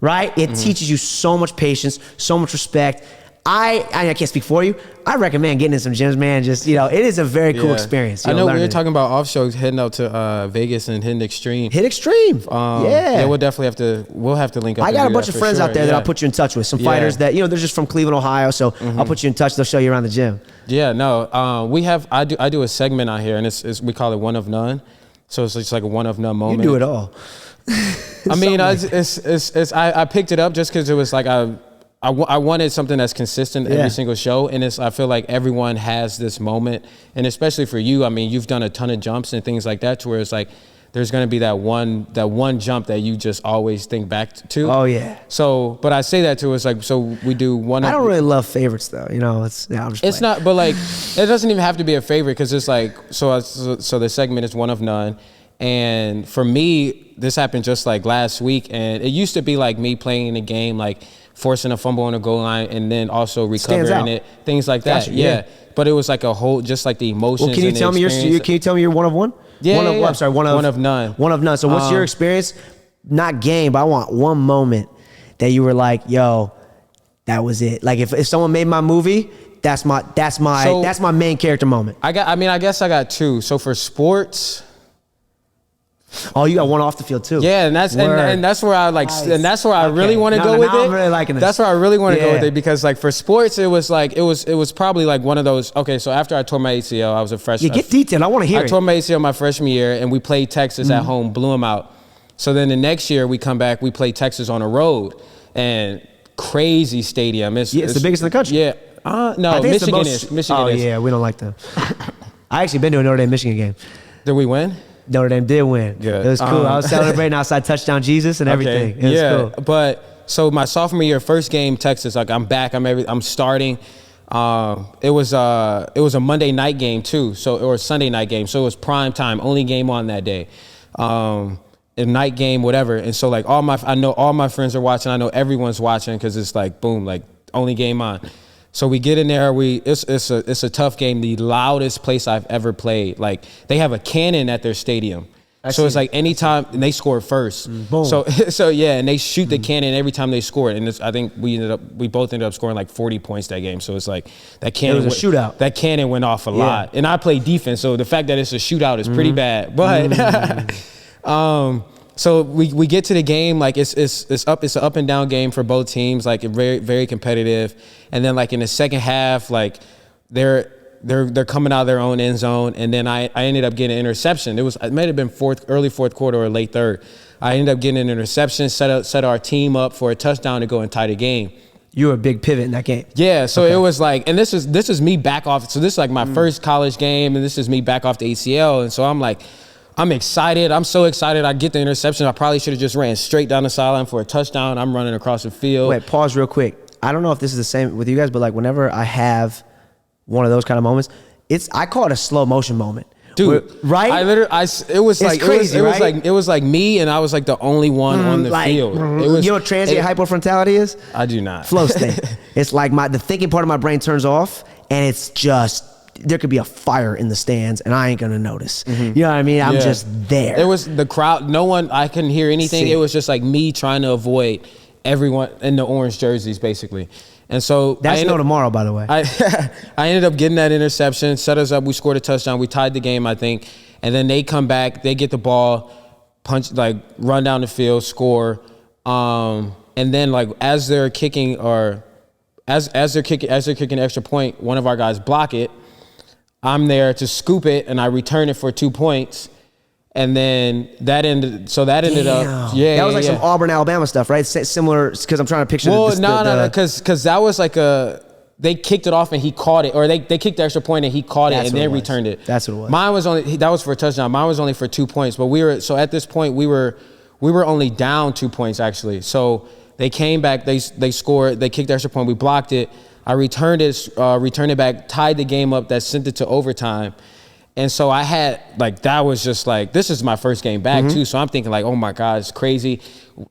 Right? It teaches you so much patience, so much respect. I can't speak for you. I recommend getting in some gyms, man. Just, it is a very cool experience. I know we were talking about off shows, heading out to Vegas and hitting Extreme. Hit Extreme. Yeah, we'll definitely have to link up. I got a bunch of friends out there that I'll put you in touch with. Some fighters that, they're just from Cleveland, Ohio. So I'll put you in touch. They'll show you around the gym. Yeah, no. I do a segment out here, and we call it One of None. So it's just like a one of none moment. You do it all. I mean, I picked it up just because it was I wanted something that's consistent every single show, and I feel like everyone has this moment, and especially for you, I mean, you've done a ton of jumps and things like that, to where it's there's going to be that one jump that you just always think back to. Oh yeah. So, but I say that too. It's so we do one. I don't really love favorites though. I'm just it's not, but it doesn't even have to be a favorite, because it's so the segment is one of none. And for me, this happened just last week, and it used to be me playing a game forcing a fumble on the goal line, and then also recovering it, things like that. Gotcha, yeah. But it was like a whole, just like the emotions. Well, can you tell me you're one of one? Yeah, I'm sorry, one of none. One of none. So what's your experience? Not game, but I want one moment that you were like, yo, that was it. Like if someone made my movie, that's my main character moment. I guess I got two. So for sports. Oh, you got one off the field too. Yeah, and that's where I like, nice. And that's where I really want to go with it. I'm really liking this. That's where I really want to go with it, because like for sports, it was probably like one of those. Okay, so after I tore my ACL, I was a freshman. Yeah, get detailed. I want to hear it. I tore my ACL my freshman year, and we played Texas at home, blew them out. So then the next year we come back, we play Texas on the road, and crazy stadium. It's the biggest in the country. Yeah. No, Michigan is. Michigan is. Yeah, we don't like them. I actually been to a Notre Dame Michigan game. Did we win? Notre Dame did win. Good. It was cool. I was celebrating outside touchdown Jesus and everything. It was cool. But so my sophomore year, first game, Texas, like I'm back. I'm starting. It was a Monday night game too, or a Sunday night game. So it was prime time, only game on that day. A night game, whatever. And so like I know all my friends are watching. I know everyone's watching, because it's like boom, like only game on. So we get in there. It's a tough game. The loudest place I've ever played. Like they have a cannon at their stadium. So it's like anytime, and they scored first. Boom. So yeah, and they shoot the cannon every time they score it. And I think we both ended up scoring like 40 points that game. So it's like that cannon. It was a shootout. That cannon went off a lot. And I play defense, so the fact that it's a shootout is pretty bad. But so we get to the game, like it's an up and down game for both teams, like very, very competitive. And then like in the second half, like they're coming out of their own end zone, and then I ended up getting an interception. It might have been early fourth quarter or late third. I ended up getting an interception, set our team up for a touchdown to go and tie the game. You were a big pivot in that game. Yeah, so it was like, and this is me back off. So this is like my first college game, and this is me back off the ACL, and so I'm like, I'm excited. I'm so excited. I get the interception. I probably should have just ran straight down the sideline for a touchdown. I'm running across the field. Wait, pause real quick. I don't know if this is the same with you guys, but like whenever I have one of those kind of moments, I call it a slow motion moment. Dude, right? It was like me, and I was like the only one on the field. You know what transient hypofrontality is? I do not. Flow state. It's like the thinking part of my brain turns off, and it's just, there could be a fire in the stands and I ain't gonna notice. You know what I mean? I'm just there. It was the crowd. No one, I couldn't hear anything. It was just like me trying to avoid everyone in the orange jerseys, basically. And so that's no tomorrow, by the way. I ended up getting that interception, set us up. We scored a touchdown. We tied the game, I think. And then they come back, they get the ball, run down the field, score. And then like as they're kicking an extra point, one of our guys block it. I'm there to scoop it, and I return it for 2 points. And then that ended up, that was like some Auburn, Alabama stuff, right? Similar, because I'm trying to picture. Well, no, because that was like they kicked it off and he caught it, or they kicked the extra point and he caught it and then returned it. That's what it was. Mine was that was for a touchdown. Mine was only for 2 points, but at this point we were only down 2 points actually. So they came back, they scored, they kicked the extra point, we blocked it. I returned it back, tied the game up, that sent it to overtime. And so I had, like, that was just like, this is my first game back too. So I'm thinking like, oh my God, it's crazy.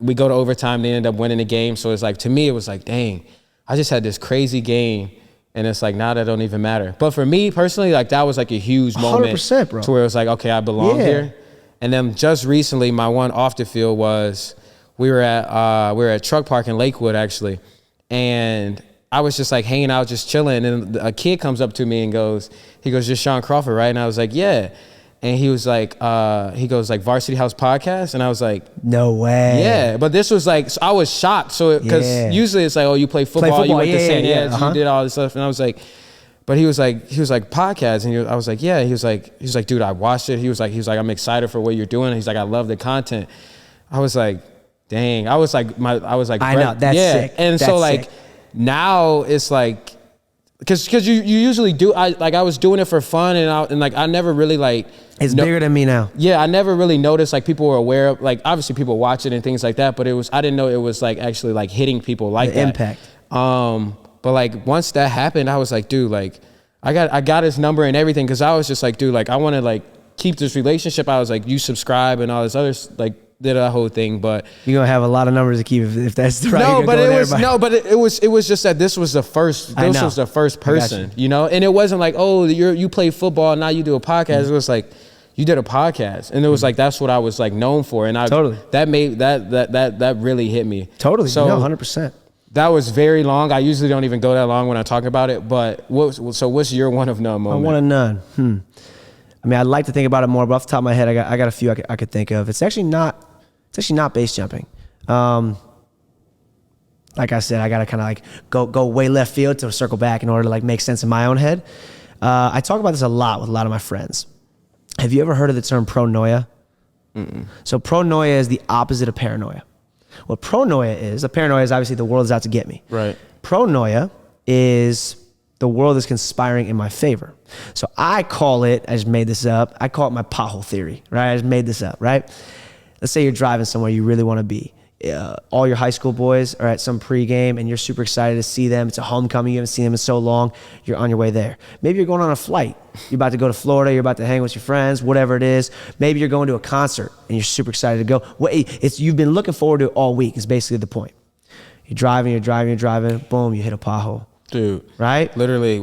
We go to overtime, they end up winning the game. So it's like, to me, it was like, dang, I just had this crazy game. And it's like, now that don't even matter. But for me personally, like that was like a huge moment 100%, bro. To where it was like, okay, I belong here. And then just recently, my one off the field was, we were at Truck Park in Lakewood actually. And I was just like hanging out, just chilling. And a kid comes up to me and goes, "You're Shaun Crawford, right?" And I was like, "Yeah." And he was like, he goes like, "Varsity House podcast?" And I was like, "No way." Yeah, but this was like, so I was shocked. So, because usually it's like, oh, you play football, you went to San Diego, you did all this stuff. And I was like, but he was like podcast. And I was like, yeah. He was like, dude, I watched it. He was like, I'm excited for what you're doing. He's like, I love the content. I was like, dang. I was like, I know, that's sick. And so like, now it's like, because you usually do, I was doing it for fun, and I never really like, it's bigger than me now. Yeah, I never really noticed like people were aware of, like, obviously people watch it and things like that, but I didn't know it was like actually like hitting people like the that. Impact. But like once that happened, I was like, dude, like I got his number and everything, because I was just like, dude, like I want to like keep this relationship. I was like, you subscribe and all this other like did that whole thing, but you're gonna have a lot of numbers to keep if that's the right. It was just that this was the first person, you know, and it wasn't like, oh, you play football now you do a podcast. It was like, you did a podcast, and it was like that's what I was like known for, and that really hit me. Totally, so 100%. That was very long. I usually don't even go that long when I talk about it, but what's your one of none moment? One of none. I mean, I'd like to think about it more, but off the top of my head, I got a few I could think of. It's actually not base jumping. Like I said, I gotta kind of like go way left field to circle back in order to like make sense in my own head. I talk about this a lot with a lot of my friends. Have you ever heard of the term pronoia? Mm-mm. So pronoia is the opposite of paranoia. What pronoia is, paranoia is obviously the world is out to get me. Right. Pronoia is the world is conspiring in my favor. So I just made this up, I call it my pothole theory, right? I just made this up, right? Let's say you're driving somewhere you really want to be. All your high school boys are at some pregame and you're super excited to see them. It's a homecoming. You haven't seen them in so long. You're on your way there. Maybe you're going on a flight. You're about to go to Florida. You're about to hang with your friends, whatever it is. Maybe you're going to a concert and you're super excited to go. You've been looking forward to it all week is basically the point. You're driving. Boom, you hit a pothole. Dude. Right? Literally.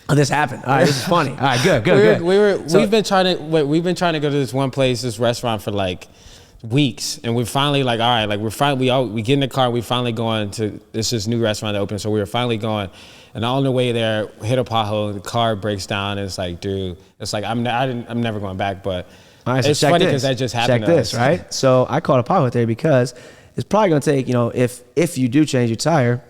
This happened. All right, this is funny. All right, good. We've been trying to go to this one place, this restaurant for like weeks, and we're finally like, all right, like we get in the car, we finally going to this new restaurant that opened, so we were finally going, and on the way there, hit a pothole, the car breaks down, and it's like, dude, it's like I'm never going back, but right, so it's funny because that just happened. Check this, right? So I call it a pothole theory because it's probably gonna take, you know, if you do change your tire,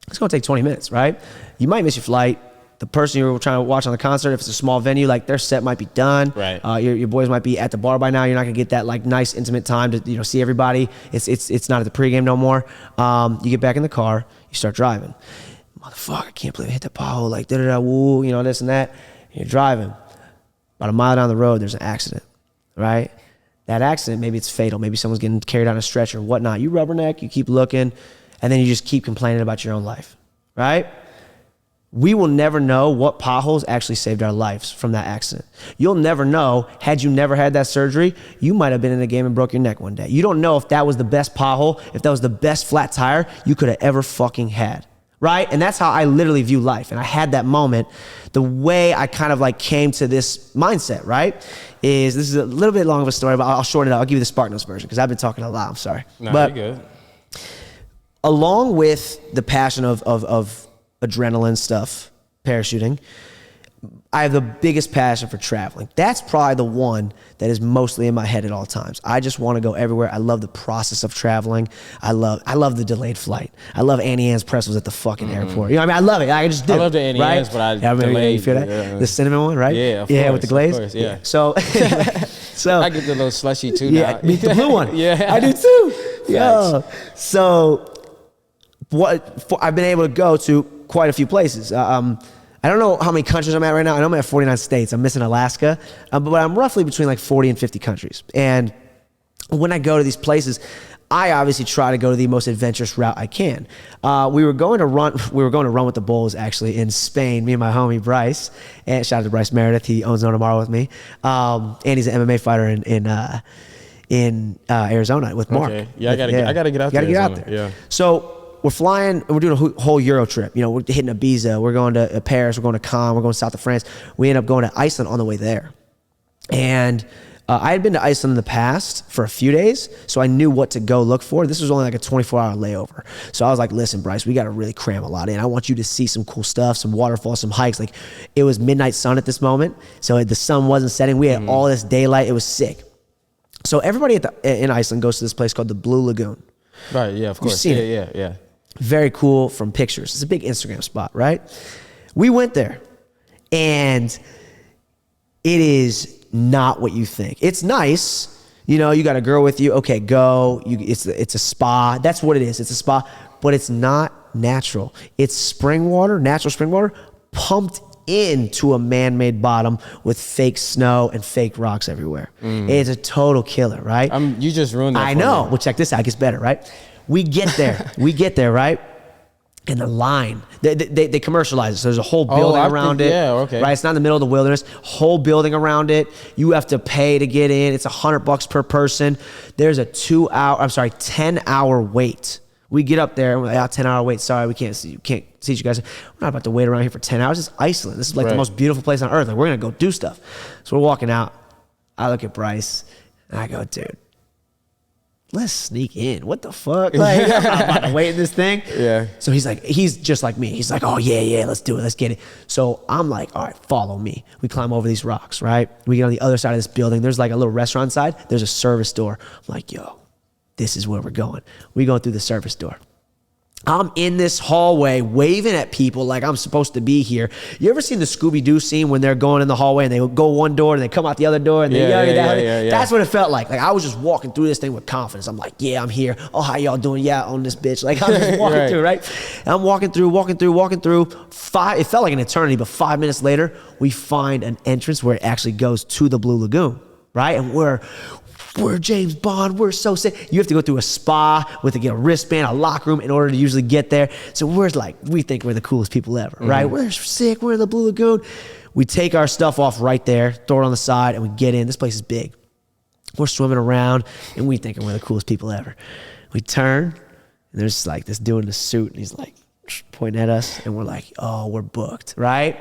it's gonna take 20 minutes, right? You might miss your flight. The person you were trying to watch on the concert, if it's a small venue, like their set might be done. Right. Your boys might be at the bar by now. You're not gonna get that like nice intimate time to see everybody. It's not at the pregame no more. You get back in the car, you start driving. Motherfucker, I can't believe I hit the pothole. Like woo, this and that. And you're driving. About a mile down the road, there's an accident, right? That accident, maybe it's fatal. Maybe someone's getting carried on a stretcher or whatnot. You rubberneck, you keep looking, and then you just keep complaining about your own life, right? We will never know what potholes actually saved our lives from that accident. You'll never know, had you never had that surgery, you might have been in a game and broke your neck one day. You don't know if that was the best pothole, if that was the best flat tire you could have ever fucking had, right? And that's how I literally view life. And I had that moment. The way I kind of like came to this mindset, right, this is a little bit long of a story, but I'll shorten it out. I'll give you the Spark Notes version because I've been talking a lot. I'm sorry. No, but you're good. Along with the passion of adrenaline stuff, parachuting, I have the biggest passion for traveling. That's probably the one that is mostly in my head at all times. I just want to go everywhere. I love the process of traveling. I love the delayed flight. I love Annie Ann's pretzels at the fucking airport. You know what I mean? I love it. I just do. I love the Annie Ann's, but I delayed. You feel that? Yeah. The cinnamon one, right? Yeah, of course, with the glaze. Of course, yeah. So I get the little slushy too yeah, now. the blue one. Yeah, I do too. Yeah. So I've been able to go to quite a few places. I don't know how many countries I'm at right now. I know I'm at 49 states. I'm missing Alaska, but I'm roughly between like 40 and 50 countries. And when I go to these places, I obviously try to go to the most adventurous route I can. We were going to run with the Bulls actually in Spain. Me and my homie Bryce. And shout out to Bryce Meredith. He owns No Tomorrow with me. And he's an MMA fighter in Arizona with Mark. Okay. Yeah, I gotta get out there. Gotta get out there. Yeah. So we're flying, and we're doing a whole Euro trip. We're hitting Ibiza, we're going to Paris, we're going to Cannes, we're going south of France. We end up going to Iceland on the way there. And I had been to Iceland in the past for a few days, so I knew what to go look for. This was only like a 24-hour layover. So I was like, listen, Bryce, we got to really cram a lot in. I want you to see some cool stuff, some waterfalls, some hikes. Like, it was midnight sun at this moment, so the sun wasn't setting. We had all this daylight. It was sick. So everybody in Iceland goes to this place called the Blue Lagoon. Right, yeah, of course. You've seen it. Yeah. Very cool from pictures. It's a big Instagram spot, right? We went there, and it is not what you think. It's nice. You got a girl with you. Okay, go. It's a spa. That's what it is. It's a spa, but it's not natural. It's spring water, natural spring water, pumped into a man-made bottom with fake snow and fake rocks everywhere. It's a total killer, right? You just ruined that. I know. Well, check this out. It gets better, right? We get there, right? And the line, they commercialize it. So there's a whole building around it. Yeah, okay. Right, it's not in the middle of the wilderness. Whole building around it. You have to pay to get in. It's $100 per person. There's a 10-hour wait. We get up there and we're like, 10-hour wait. Sorry, we can't see you guys. We're not about to wait around here for 10 hours. It's Iceland. This is like the most beautiful place on earth. Like, we're gonna go do stuff. So we're walking out. I look at Bryce and I go, dude, let's sneak in. What the fuck? Like, I'm not about to wait in this thing. Yeah. So he's just like me. He's like, oh yeah, let's do it. Let's get it. So I'm like, all right, follow me. We climb over these rocks, right? We get on the other side of this building. There's like a little restaurant side. There's a service door. I'm like, yo, this is where we're going. We go through the service door. I'm in this hallway waving at people like I'm supposed to be here. You ever seen the Scooby-Doo scene when they're going in the hallway and they go one door and they come out the other door and they yeah. That's what it felt like. Like, I was just walking through this thing with confidence. I'm like, yeah, I'm here. Oh, how y'all doing? Yeah, on this bitch. Like, I'm just walking through, right? And I'm walking through. It felt like an eternity, but 5 minutes later, we find an entrance where it actually goes to the Blue Lagoon, right? And we're James Bond. We're so sick. You have to go through a spa with to get a wristband, a locker room in order to usually get there. So we think we're the coolest people ever, right? We're sick. We're in the Blue Lagoon. We take our stuff off right there, throw it on the side, and we get in. This place is big. We're swimming around, and we thinking we're the coolest people ever. We turn, and there's like this dude in a suit, and he's like pointing at us, and we're like, oh, we're booked, right?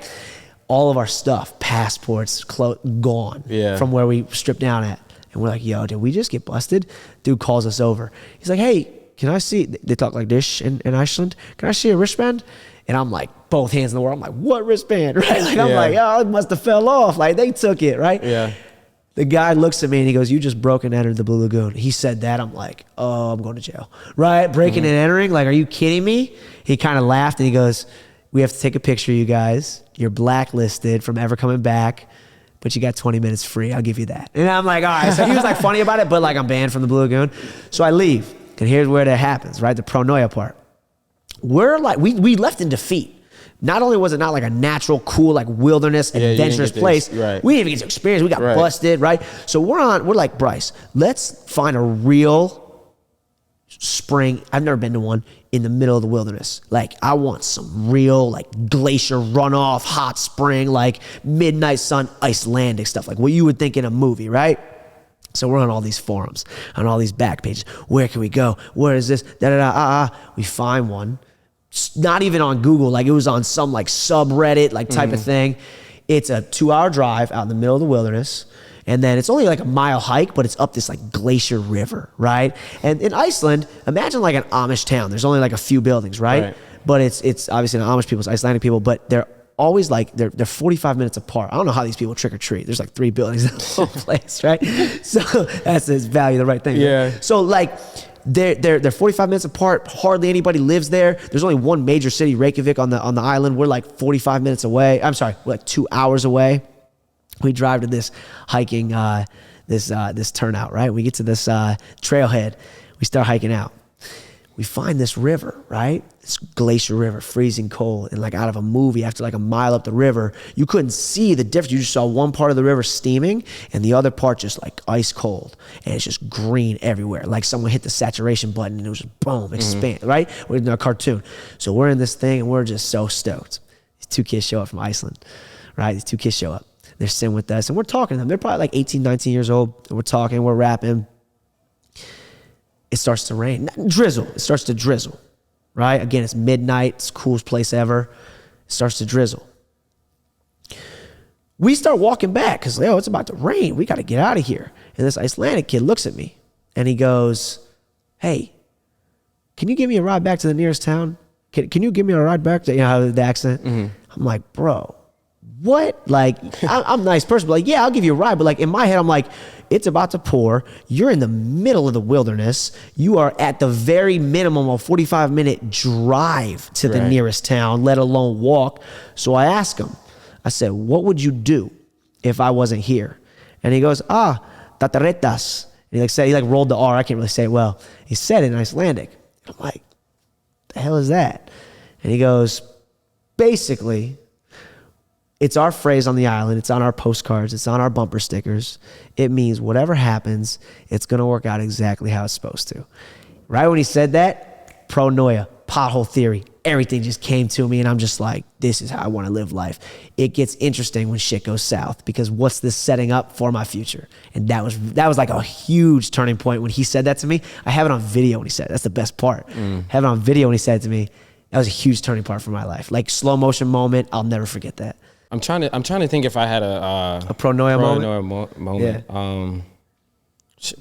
All of our stuff, passports, gone from where we stripped down at. And we're like, yo, did we just get busted? Dude calls us over. He's like, hey, can I see? They talk like this in Iceland. Can I see a wristband? And I'm like, both hands in the world. I'm like, what wristband? Right? Like, I'm like, oh, it must have fell off. Like, they took it, right? Yeah. The guy looks at me and he goes, you just broke and entered the Blue Lagoon. He said that. I'm like, oh, I'm going to jail. Right? Breaking and entering? Like, are you kidding me? He kind of laughed and he goes, we have to take a picture, you guys. You're blacklisted from ever coming back. But you got 20 minutes free. I'll give you that. And I'm like, all right. So he was like funny about it, but like, I'm banned from the Blue Lagoon. So I leave. And here's where that happens, right? The pronoia part. We're like, we left in defeat. Not only was it not like a natural, cool, like wilderness, adventurous place, we didn't even get to experience. We got busted, right? So we're like, Bryce, let's find a real spring. I've never been to one in the middle of the wilderness. Like, I want some real like glacier runoff, hot spring, like midnight sun, Icelandic stuff, like what you would think in a movie, right? So we're on all these forums, on all these back pages. Where can we go? Where is this? We find one. Not even on Google, like it was on some like subreddit like type of thing. It's a 2-hour drive out in the middle of the wilderness. And then it's only like a mile hike, but it's up this like glacier river, right? And in Iceland, imagine like an Amish town. There's only like a few buildings, right? But it's obviously not Amish people, it's Icelandic people, but they're always like, they're 45 minutes apart. I don't know how these people trick or treat. There's like 3 buildings in the whole place, right? So that's his value, the right thing. Yeah. Right? So like, they're 45 minutes apart. Hardly anybody lives there. There's only one major city, Reykjavik, on the island. We're like 45 minutes away. I'm sorry, we're like 2 hours away. We drive to this hiking, this turnout, right? We get to this trailhead. We start hiking out. We find this river, right? This glacier river, freezing cold. And like out of a movie, after like a mile up the river, you couldn't see the difference. You just saw one part of the river steaming and the other part just like ice cold. And it's just green everywhere. Like someone hit the saturation button and it was just boom, expand, right? We're in a cartoon. So we're in this thing and we're just so stoked. These 2 kids show up from Iceland, right? These 2 kids show up. They're sitting with us and we're talking to them. They're probably like 18, 19 years old. And we're talking, we're rapping. It starts to rain. Drizzle. It starts to drizzle, right? Again, it's midnight. It's the coolest place ever. It starts to drizzle. We start walking back because, it's about to rain. We got to get out of here. And this Icelandic kid looks at me and he goes, hey, can you give me a ride back to the nearest town? Can you give me a ride back to, the accent? I'm like, bro, what? Like, I'm a nice person, but like, yeah, I'll give you a ride. But like in my head, I'm like, it's about to pour. You're in the middle of the wilderness. You are at the very minimum of 45-minute drive to the nearest town, let alone walk. So I asked him, I said, what would you do if I wasn't here? And he goes, tataretas. And he rolled the R. I can't really say it well. He said it in Icelandic. I'm like, the hell is that? And he goes, basically, it's our phrase on the island. It's on our postcards. It's on our bumper stickers. It means whatever happens, it's going to work out exactly how it's supposed to. Right when he said that, pronoia Pothole Theory. Everything just came to me, and I'm just like, this is how I want to live life. It gets interesting when shit goes south, because what's this setting up for my future? And that was like a huge turning point when he said that to me. I have it on video when he said it. That's the best part. Have it on video when he said it to me. That was a huge turning point for my life. Like slow motion moment. I'll never forget that. I'm trying to think if I had a pronoia moment. Yeah.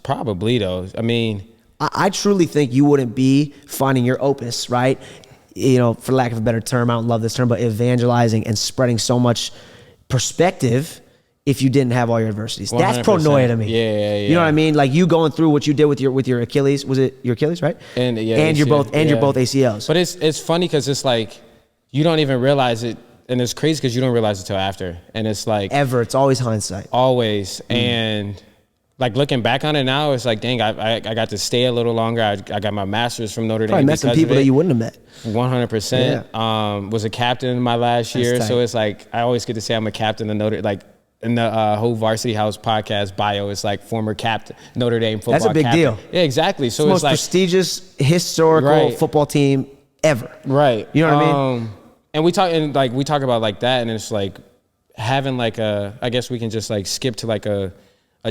Probably though. I mean, I truly think you wouldn't be finding your opus, right? You know, for lack of a better term, I don't love this term, but evangelizing and spreading so much perspective if you didn't have all your adversities. 100%. That's pronoia to me. Yeah. You know what I mean? Like you going through what you did with your Achilles. Was it your Achilles, right? And you're both ACLs. But it's funny because it's like you don't even realize it, and it's crazy because you don't realize it till after. And it's like it's always hindsight. Always. And like looking back on it now, it's like, dang, I got to stay a little longer. I got my master's from Notre Dame. Probably met some people that you wouldn't have met. 100%. Yeah. Was a captain in my last year. So it's like, I always get to say I'm a captain of Notre Dame. Like in the whole Varsity House podcast bio, it's like former captain, Notre Dame football captain. That's a big deal. Yeah, exactly. So it's the most like prestigious historical football team ever. Right. You know what I mean? And we talk about like that, and it's like having like I guess we can just like skip to like a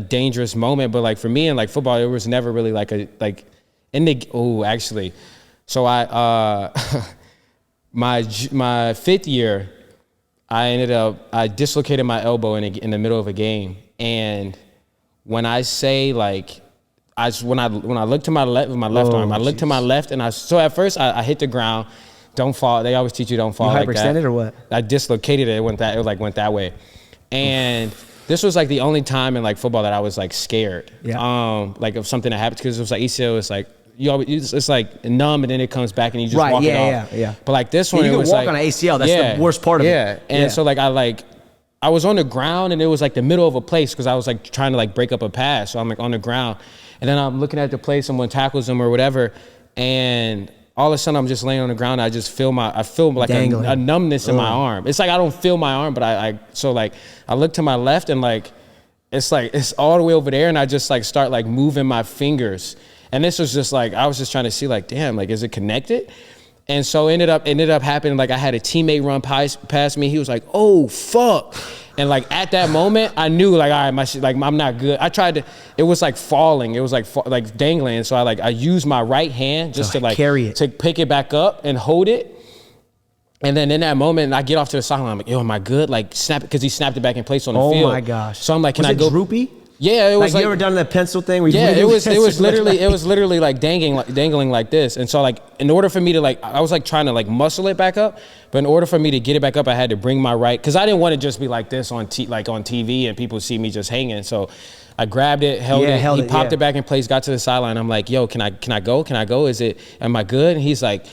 dangerous moment, but like for me in like football, it was never really so my fifth year, I dislocated my elbow in the middle of a game, and when I say like when I look to my left with my left arm, I look to my left, and so at first I hit the ground. Don't fall. They always teach you don't fall like that. You hyperextended or what? I dislocated it. It went that way, and this was like the only time in like football that I was like scared. Yeah. Like of something that happened, because it was like ACL. It's like it's like numb, and then it comes back, and you just walk it off. Yeah. But like this one, you it was can walk on an ACL. That's the worst part of it. Yeah. And so like I was on the ground, and it was like the middle of a place because I was like trying to like break up a pass. So I'm like on the ground, and then I'm looking at the play, someone tackles them or whatever, and all of a sudden I'm just laying on the ground. I just feel like a numbness in my arm. It's like I don't feel my arm, but I look to my left, and like it's all the way over there, and I just like start like moving my fingers. And this was just like, I was just trying to see like, damn, like is it connected? And so ended up happening, like I had a teammate run past me. He was like, oh fuck. And like at that moment, I knew like, all right, I'm not good. I tried to, it was like falling. It was like dangling. So I used my right hand just to like carry it, to pick it back up and hold it. And then in that moment, I get off to the sideline. I'm like, yo, am I good? Like snap it, because he snapped it back in place on the field. Oh my gosh. So I'm like, can I go? Droopy? Yeah, it was like you ever done that pencil thing? Where you it was literally like dangling like this. And so like in order for me to like, I was like trying to like muscle it back up, but in order for me to get it back up, I had to bring my right, because I didn't want to just be like this on TV and people see me just hanging. So I grabbed it, held it, he popped it back in place, got to the sideline. I'm like, yo, can I go? Am I good? And he's like,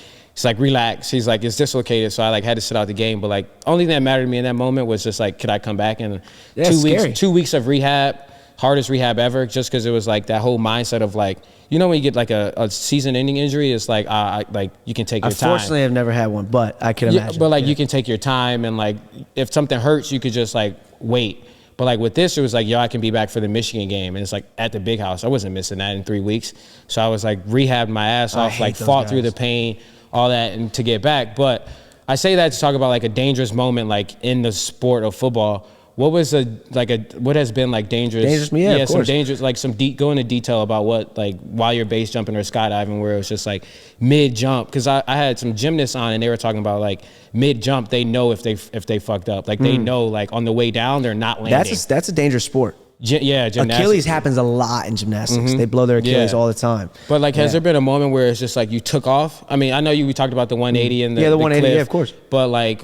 relax. He's like, it's dislocated. So I like had to sit out the game. But like, only thing that mattered to me in that moment was just like, could I come back in 2 weeks of rehab, hardest rehab ever, just because it was like that whole mindset of like, you know, when you get like a season-ending injury, it's like, like you can take your time. Unfortunately, I've never had one, but I can imagine. But like you can take your time, and like if something hurts, you could just like wait. But like with this, it was like, yo, I can be back for the Michigan game. And it's like at the big house. I wasn't missing that in 3 weeks. So I was like rehabbed my ass off, like fought through the pain, all that, and to get back. But I say that to talk about like a dangerous moment, like in the sport of football. What was what has been like dangerous? Dangerous, yeah, of course. Some dangerous, like go into detail about what, like while you're base jumping or skydiving, where it was just like mid jump. Because I had some gymnasts on, and they were talking about like mid jump, they know if they fucked up. Like they know like on the way down, they're not landing. That's a dangerous sport. Gymnastics. Achilles happens a lot in gymnastics. They blow their Achilles all the time. But like, has there been a moment where it's just like you took off? I mean, I know we talked about the 180 and the 180, cliff, yeah, of course. But like,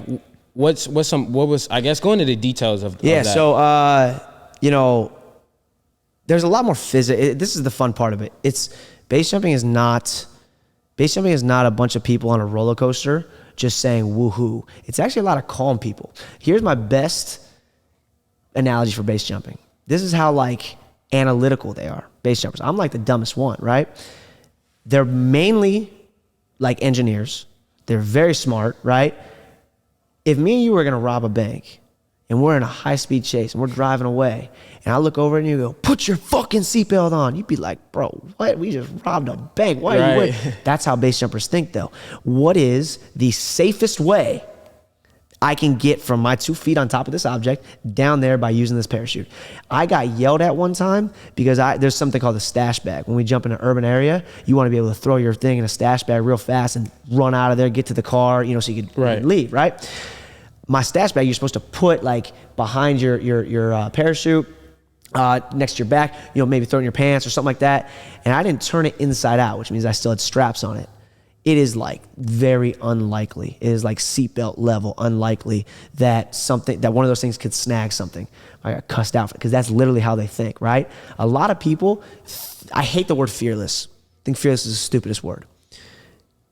what was I guess go into the details of that. So you know, there's a lot more physics. This is the fun part of it. Base jumping is not a bunch of people on a roller coaster just saying woohoo. It's actually a lot of calm people. Here's my best analogy for base jumping. This is how like analytical they are, base jumpers. I'm like the dumbest one, right? They're mainly like engineers. They're very smart, right? If me and you were gonna rob a bank, and we're in a high-speed chase, and we're driving away, and I look over and you go, put your fucking seatbelt on. You'd be like, bro, what? We just robbed a bank. Why are you waiting? That's how base jumpers think, though. What is the safest way I can get from my 2 feet on top of this object down there by using this parachute? I got yelled at one time because there's something called a stash bag. When we jump in an urban area, you want to be able to throw your thing in a stash bag real fast and run out of there, get to the car, so you could leave, right? My stash bag, you're supposed to put like behind your parachute, next to your back, maybe throw it in your pants or something like that. And I didn't turn it inside out, which means I still had straps on it. It is like very unlikely. It is like seatbelt level unlikely that one of those things could snag something. I got cussed out because that's literally how they think, right? A lot of people, I hate the word fearless. I think fearless is the stupidest word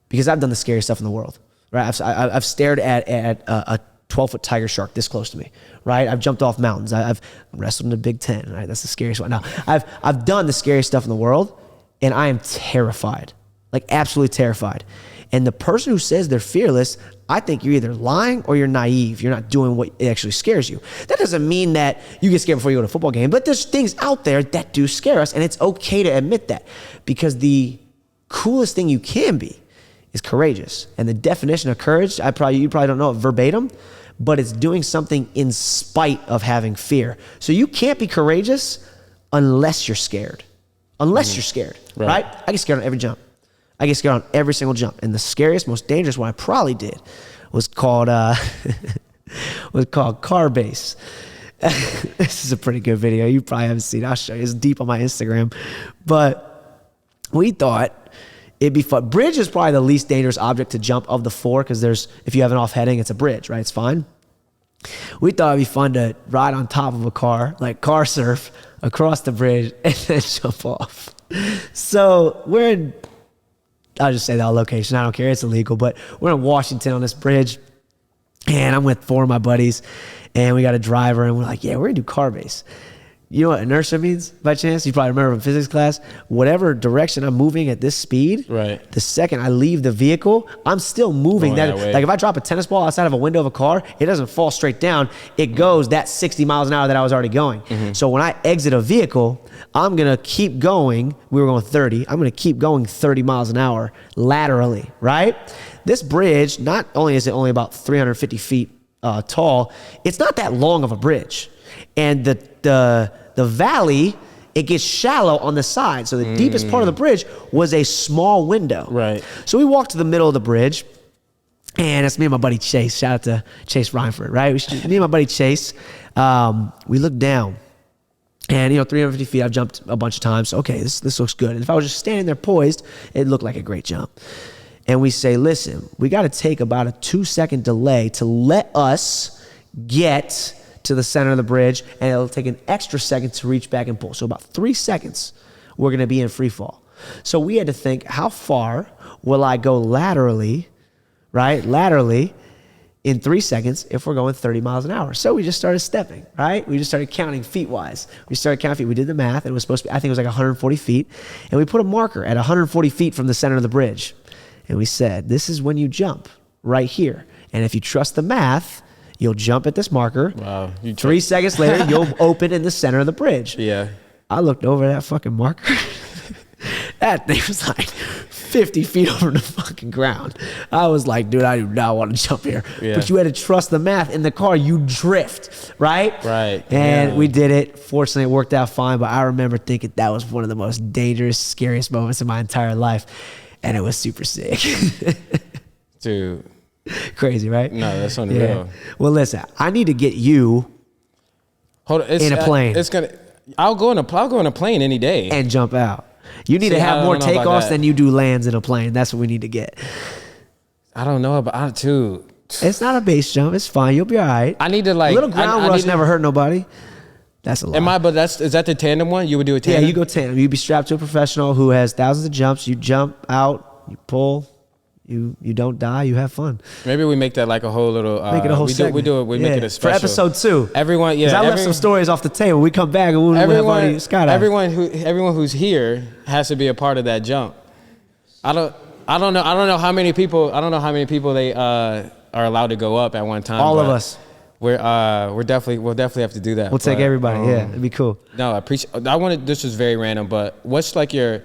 because I've done the scariest stuff in the world, right? I've stared at a 12-foot tiger shark this close to me, right? I've jumped off mountains. I've wrestled in the Big Ten, right? That's the scariest one. Now, I've done the scariest stuff in the world, and I am terrified, like absolutely terrified. And the person who says they're fearless, I think you're either lying or you're naive. You're not doing what actually scares you. That doesn't mean that you get scared before you go to a football game, but there's things out there that do scare us, and it's okay to admit that because the coolest thing you can be is courageous. And the definition of courage, you probably don't know it verbatim, but it's doing something in spite of having fear. So you can't be courageous unless you're scared. Unless you're scared, right? I get scared on every jump. I get scared on every single jump. And the scariest, most dangerous one I probably did was called car base. This is a pretty good video. You probably haven't seen it. I'll show you. It's deep on my Instagram. But we thought it'd be fun. Bridge is probably the least dangerous object to jump of the 4 because if you have an off-heading, it's a bridge, right? It's fine. We thought it'd be fun to ride on top of a car, like car surf across the bridge and then jump off. So I'll just say that location. I don't care. It's illegal, but we're in Washington on this bridge and I'm with 4 of my buddies and we got a driver and we're like, yeah, we're gonna do car base. You know what inertia means by chance? You probably remember from physics class. Whatever direction I'm moving at this speed, right? The second I leave the vehicle, I'm still moving that way. Like if I drop a tennis ball outside of a window of a car, it doesn't fall straight down. It goes that 60 miles an hour that I was already going. So when I exit a vehicle, I'm gonna keep going. We were going 30. I'm gonna keep going 30 miles an hour laterally, right? This bridge, not only is it only about 350 feet tall, it's not that long of a bridge. And the valley, it gets shallow on the side. So the deepest part of the bridge was a small window. Right. So we walked to the middle of the bridge, and it's me and my buddy Chase. Shout out to Chase Reinford, right? Me and my buddy Chase, we looked down. And, 350 feet, I've jumped a bunch of times. So, okay, this looks good. And if I was just standing there poised, it looked like a great jump. And we say, listen, we got to take about a 2-second delay to let us get to the center of the bridge, and it'll take an extra second to reach back and pull. So about 3 seconds, we're gonna be in free fall. So we had to think, how far will I go laterally, right? Laterally in 3 seconds if we're going 30 miles an hour. So we just started stepping, right? We just started counting feet-wise. We started counting feet. We did the math. It was supposed to be, I think it was like 140 feet. And we put a marker at 140 feet from the center of the bridge. And we said, this is when you jump, right here. And if you trust the math, you'll jump at this marker. Wow. 3 seconds later, you'll open in the center of the bridge. Yeah. I looked over that fucking marker. That thing was like 50 feet over the fucking ground. I was like, dude, I do not want to jump here. Yeah. But you had to trust the math. In the car, you drift, right? Right. And we did it. Fortunately, it worked out fine. But I remember thinking that was one of the most dangerous, scariest moments in my entire life. And it was super sick. Dude. Crazy, right? No, that's unreal. Yeah. Well, listen, I need to get you in a plane. I'll go in a plane any day and jump out. You need to have more takeoffs than you do lands in a plane. That's what we need to get. I don't know about it too. It's not a base jump. It's fine. You'll be all right. I need to a little ground rush never hurt nobody. That's a lot. Is that the tandem one? You would do a tandem? Yeah, you go tandem. You'd be strapped to a professional who has thousands of jumps. You jump out, you pull. You don't die. You have fun. Maybe we make that like a whole little. Make it a whole segment. We make it a special for episode 2. Everyone, because I left some stories off the table. We come back and we'll have already skydiving. Everyone who's here has to be a part of that jump. I don't know how many people. I don't know how many people they are allowed to go up at one time. All of us. we'll definitely have to do that. We'll take everybody. Yeah, it'd be cool. No, I appreciate. This was very random, but what's like your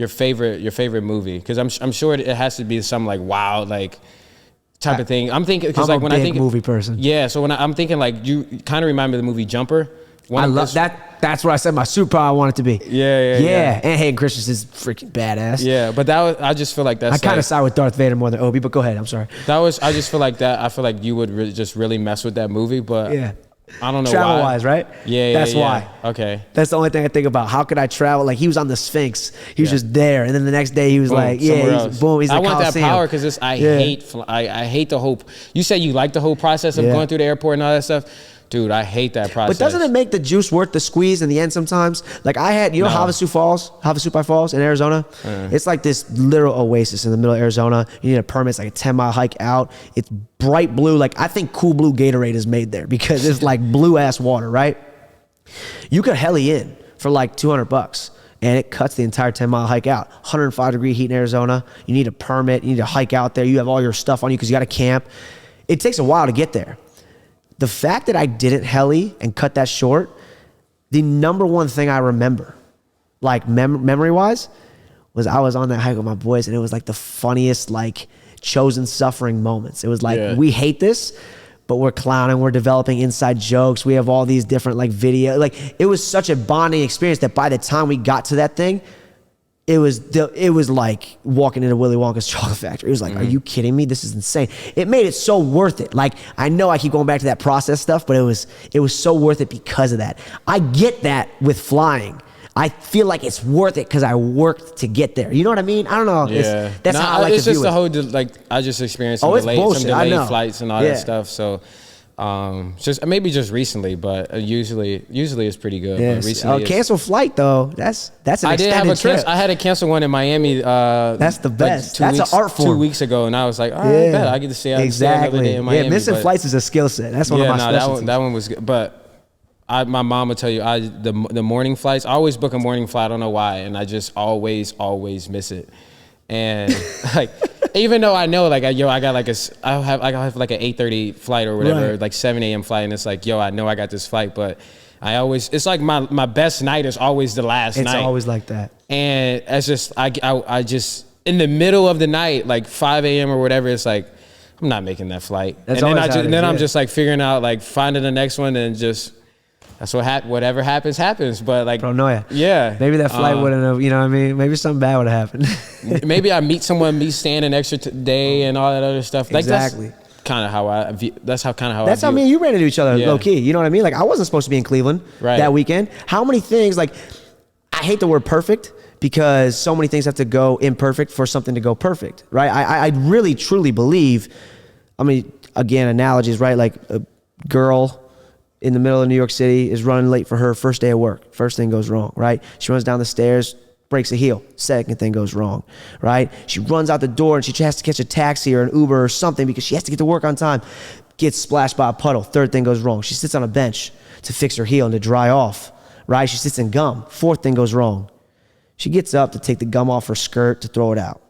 favorite movie? Because I'm sure it has to be some like wild like type of thing. I'm thinking because like when I think movie person. Yeah, so when I'm thinking like you kind of remind me of the movie Jumper. I love that. That's what I said my superpower I want it to be. Yeah. And Hayden Christensen's freaking badass. Yeah, but I just feel like that's. I kind of side with Darth Vader more than Obi, but go ahead. I'm sorry. I just feel like that. I feel like you would really mess with that movie, but yeah. I don't know travel why. Wise, right? Yeah, that's why. Okay. That's the only thing I think about. How could I travel? Like he was on the Sphinx. He was just there, and then the next day he was like, he's I want that power because I hate the whole. You say you like the whole process of going through the airport and all that stuff. Dude, I hate that process. But doesn't it make the juice worth the squeeze in the end sometimes? Like I had, Havasu Falls in Arizona? It's like this literal oasis in the middle of Arizona. You need a permit. It's like a 10-mile hike out. It's bright blue. Like I think Cool Blue Gatorade is made there because it's like blue-ass water, right? You could heli in for like $200 and it cuts the entire 10-mile hike out. 105-degree heat in Arizona. You need a permit. You need to hike out there. You have all your stuff on you because you got to camp. It takes a while to get there. The fact that I didn't heli and cut that short, the number one thing I remember, like memory-wise, was I was on that hike with my boys, and it was like the funniest, like, chosen suffering moments. It was like, we hate this, but we're clowning, we're developing inside jokes, we have all these different, like, video. Like, it was such a bonding experience that by the time we got to that thing, it was like walking into Willy Wonka's chocolate factory. It was like, are you kidding me? This is insane. It made it so worth it. Like, I know I keep going back to that process stuff, but it was so worth it because of that. I get that with flying. I feel like it's worth it because I worked to get there. You know what I mean? I don't know. Yeah. That's how I like to view it. It's just the whole, like, I just experienced some delayed flights and all that stuff. So, just maybe just recently, but usually it's pretty good. Yes. But recently, cancel flight though. That's an extended trip. I had to cancel one in Miami. That's the best. That's an art form. 2 weeks ago, and I was like, all right, I bet I get to see another day in Miami. Yeah, missing flights is a skill set. That's one of my specialties. That one was good, but. My mom would tell you, the morning flights. I always book a morning flight. I don't know why, and I just always miss it. And like, even though I know, like, I got like I have like an 8:30 flight or whatever, like 7 a.m. flight, and it's like, I know I got this flight, but it's like my best night is always the last night. It's always like that. And it's just I just in the middle of the night, like 5 a.m. or whatever, it's like I'm not making that flight. I'm just like figuring out, like, finding the next one and just. That's whatever happens. But like, paranoia. Yeah. Maybe that flight wouldn't have, you know what I mean? Maybe something bad would have happened. Maybe I meet someone, me staying an extra day and all that other stuff. Like, exactly. That's kind of how I view. That's how I mean, you ran into each other low key. You know what I mean? Like, I wasn't supposed to be in Cleveland that weekend. How many things, like, I hate the word perfect because so many things have to go imperfect for something to go perfect, right? I really, truly believe, I mean, again, analogies, right? Like a girl in the middle of New York City is running late for her first day of work. First thing goes wrong, right? She runs down the stairs, breaks a heel. Second thing goes wrong, right? She runs out the door and she has to catch a taxi or an Uber or something because she has to get to work on time. Gets splashed by a puddle. Third thing goes wrong. She sits on a bench to fix her heel and to dry off, right? She sits in gum. Fourth thing goes wrong. She gets up to take the gum off her skirt to throw it out.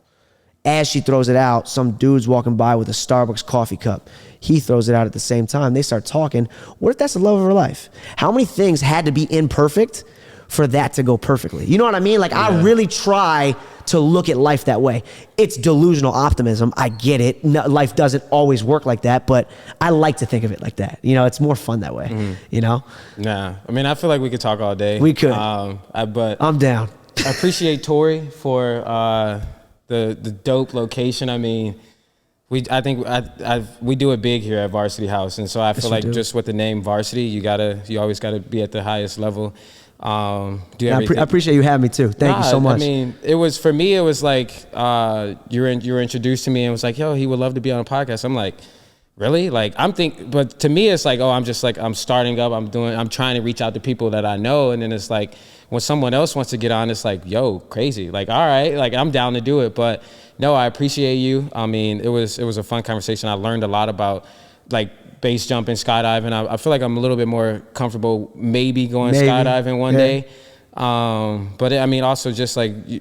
As she throws it out, some dude's walking by with a Starbucks coffee cup. He throws it out at the same time. They start talking. What if that's the love of her life? How many things had to be imperfect for that to go perfectly? You know what I mean? Like, I really try to look at life that way. It's delusional optimism. I get it. No, life doesn't always work like that, but I like to think of it like that. You know, it's more fun that way, you know? Nah, I mean, I feel like we could talk all day. We could. But I'm down. I appreciate Tori for the dope location. I mean, we do it big here at Varsity House, and so I feel like just with the name Varsity, you always gotta be at the highest level. I appreciate you having me too. Thank you so much. I mean, it was like you were introduced to me and was like, yo, he would love to be on a podcast. I'm like, really? Like, but to me, it's like, oh, I'm starting up. I'm trying to reach out to people that I know, and then it's like, when someone else wants to get on, it's like, yo, crazy. Like, all right, like, I'm down to do it. But no, I appreciate you. I mean, it was a fun conversation. I learned a lot about, like, base jumping, skydiving. I feel like I'm a little bit more comfortable maybe going skydiving one day. But I mean, also just like you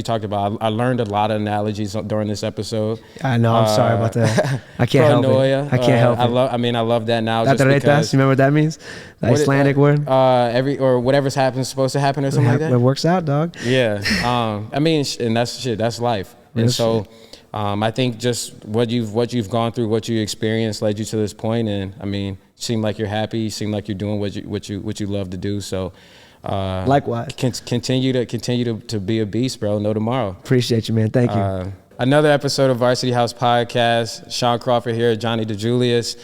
talked about, I learned a lot of analogies during this episode. I know. I'm sorry about that. I can't help it. I can't help it. I love that now. Just because, you remember what that means? The Icelandic word. Or whatever's supposed to happen or something like that. It works out, dog. Yeah. I mean, and that's life. And so, I think just what you've gone through, what you experienced, led you to this point. And I mean, seem like you're happy. You seem like you're doing what you love to do. So. Likewise. Continue to be a beast, bro. No tomorrow. Appreciate you, man. Thank you. Another episode of Varsity House Podcast. Shaun Crawford here, Johnni DiJulius.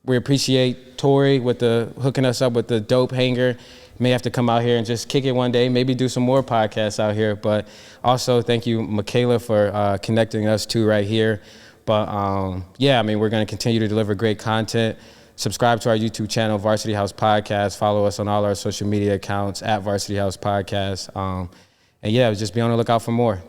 We appreciate Tori with hooking us up with the dope hanger. May have to come out here and just kick it one day. Maybe do some more podcasts out here. But also thank you, Michaela, for connecting us two right here. But yeah, I mean, we're going to continue to deliver great content. Subscribe to our YouTube channel, Varsity House Podcast. Follow us on all our social media accounts at Varsity House Podcast. And yeah, just be on the lookout for more.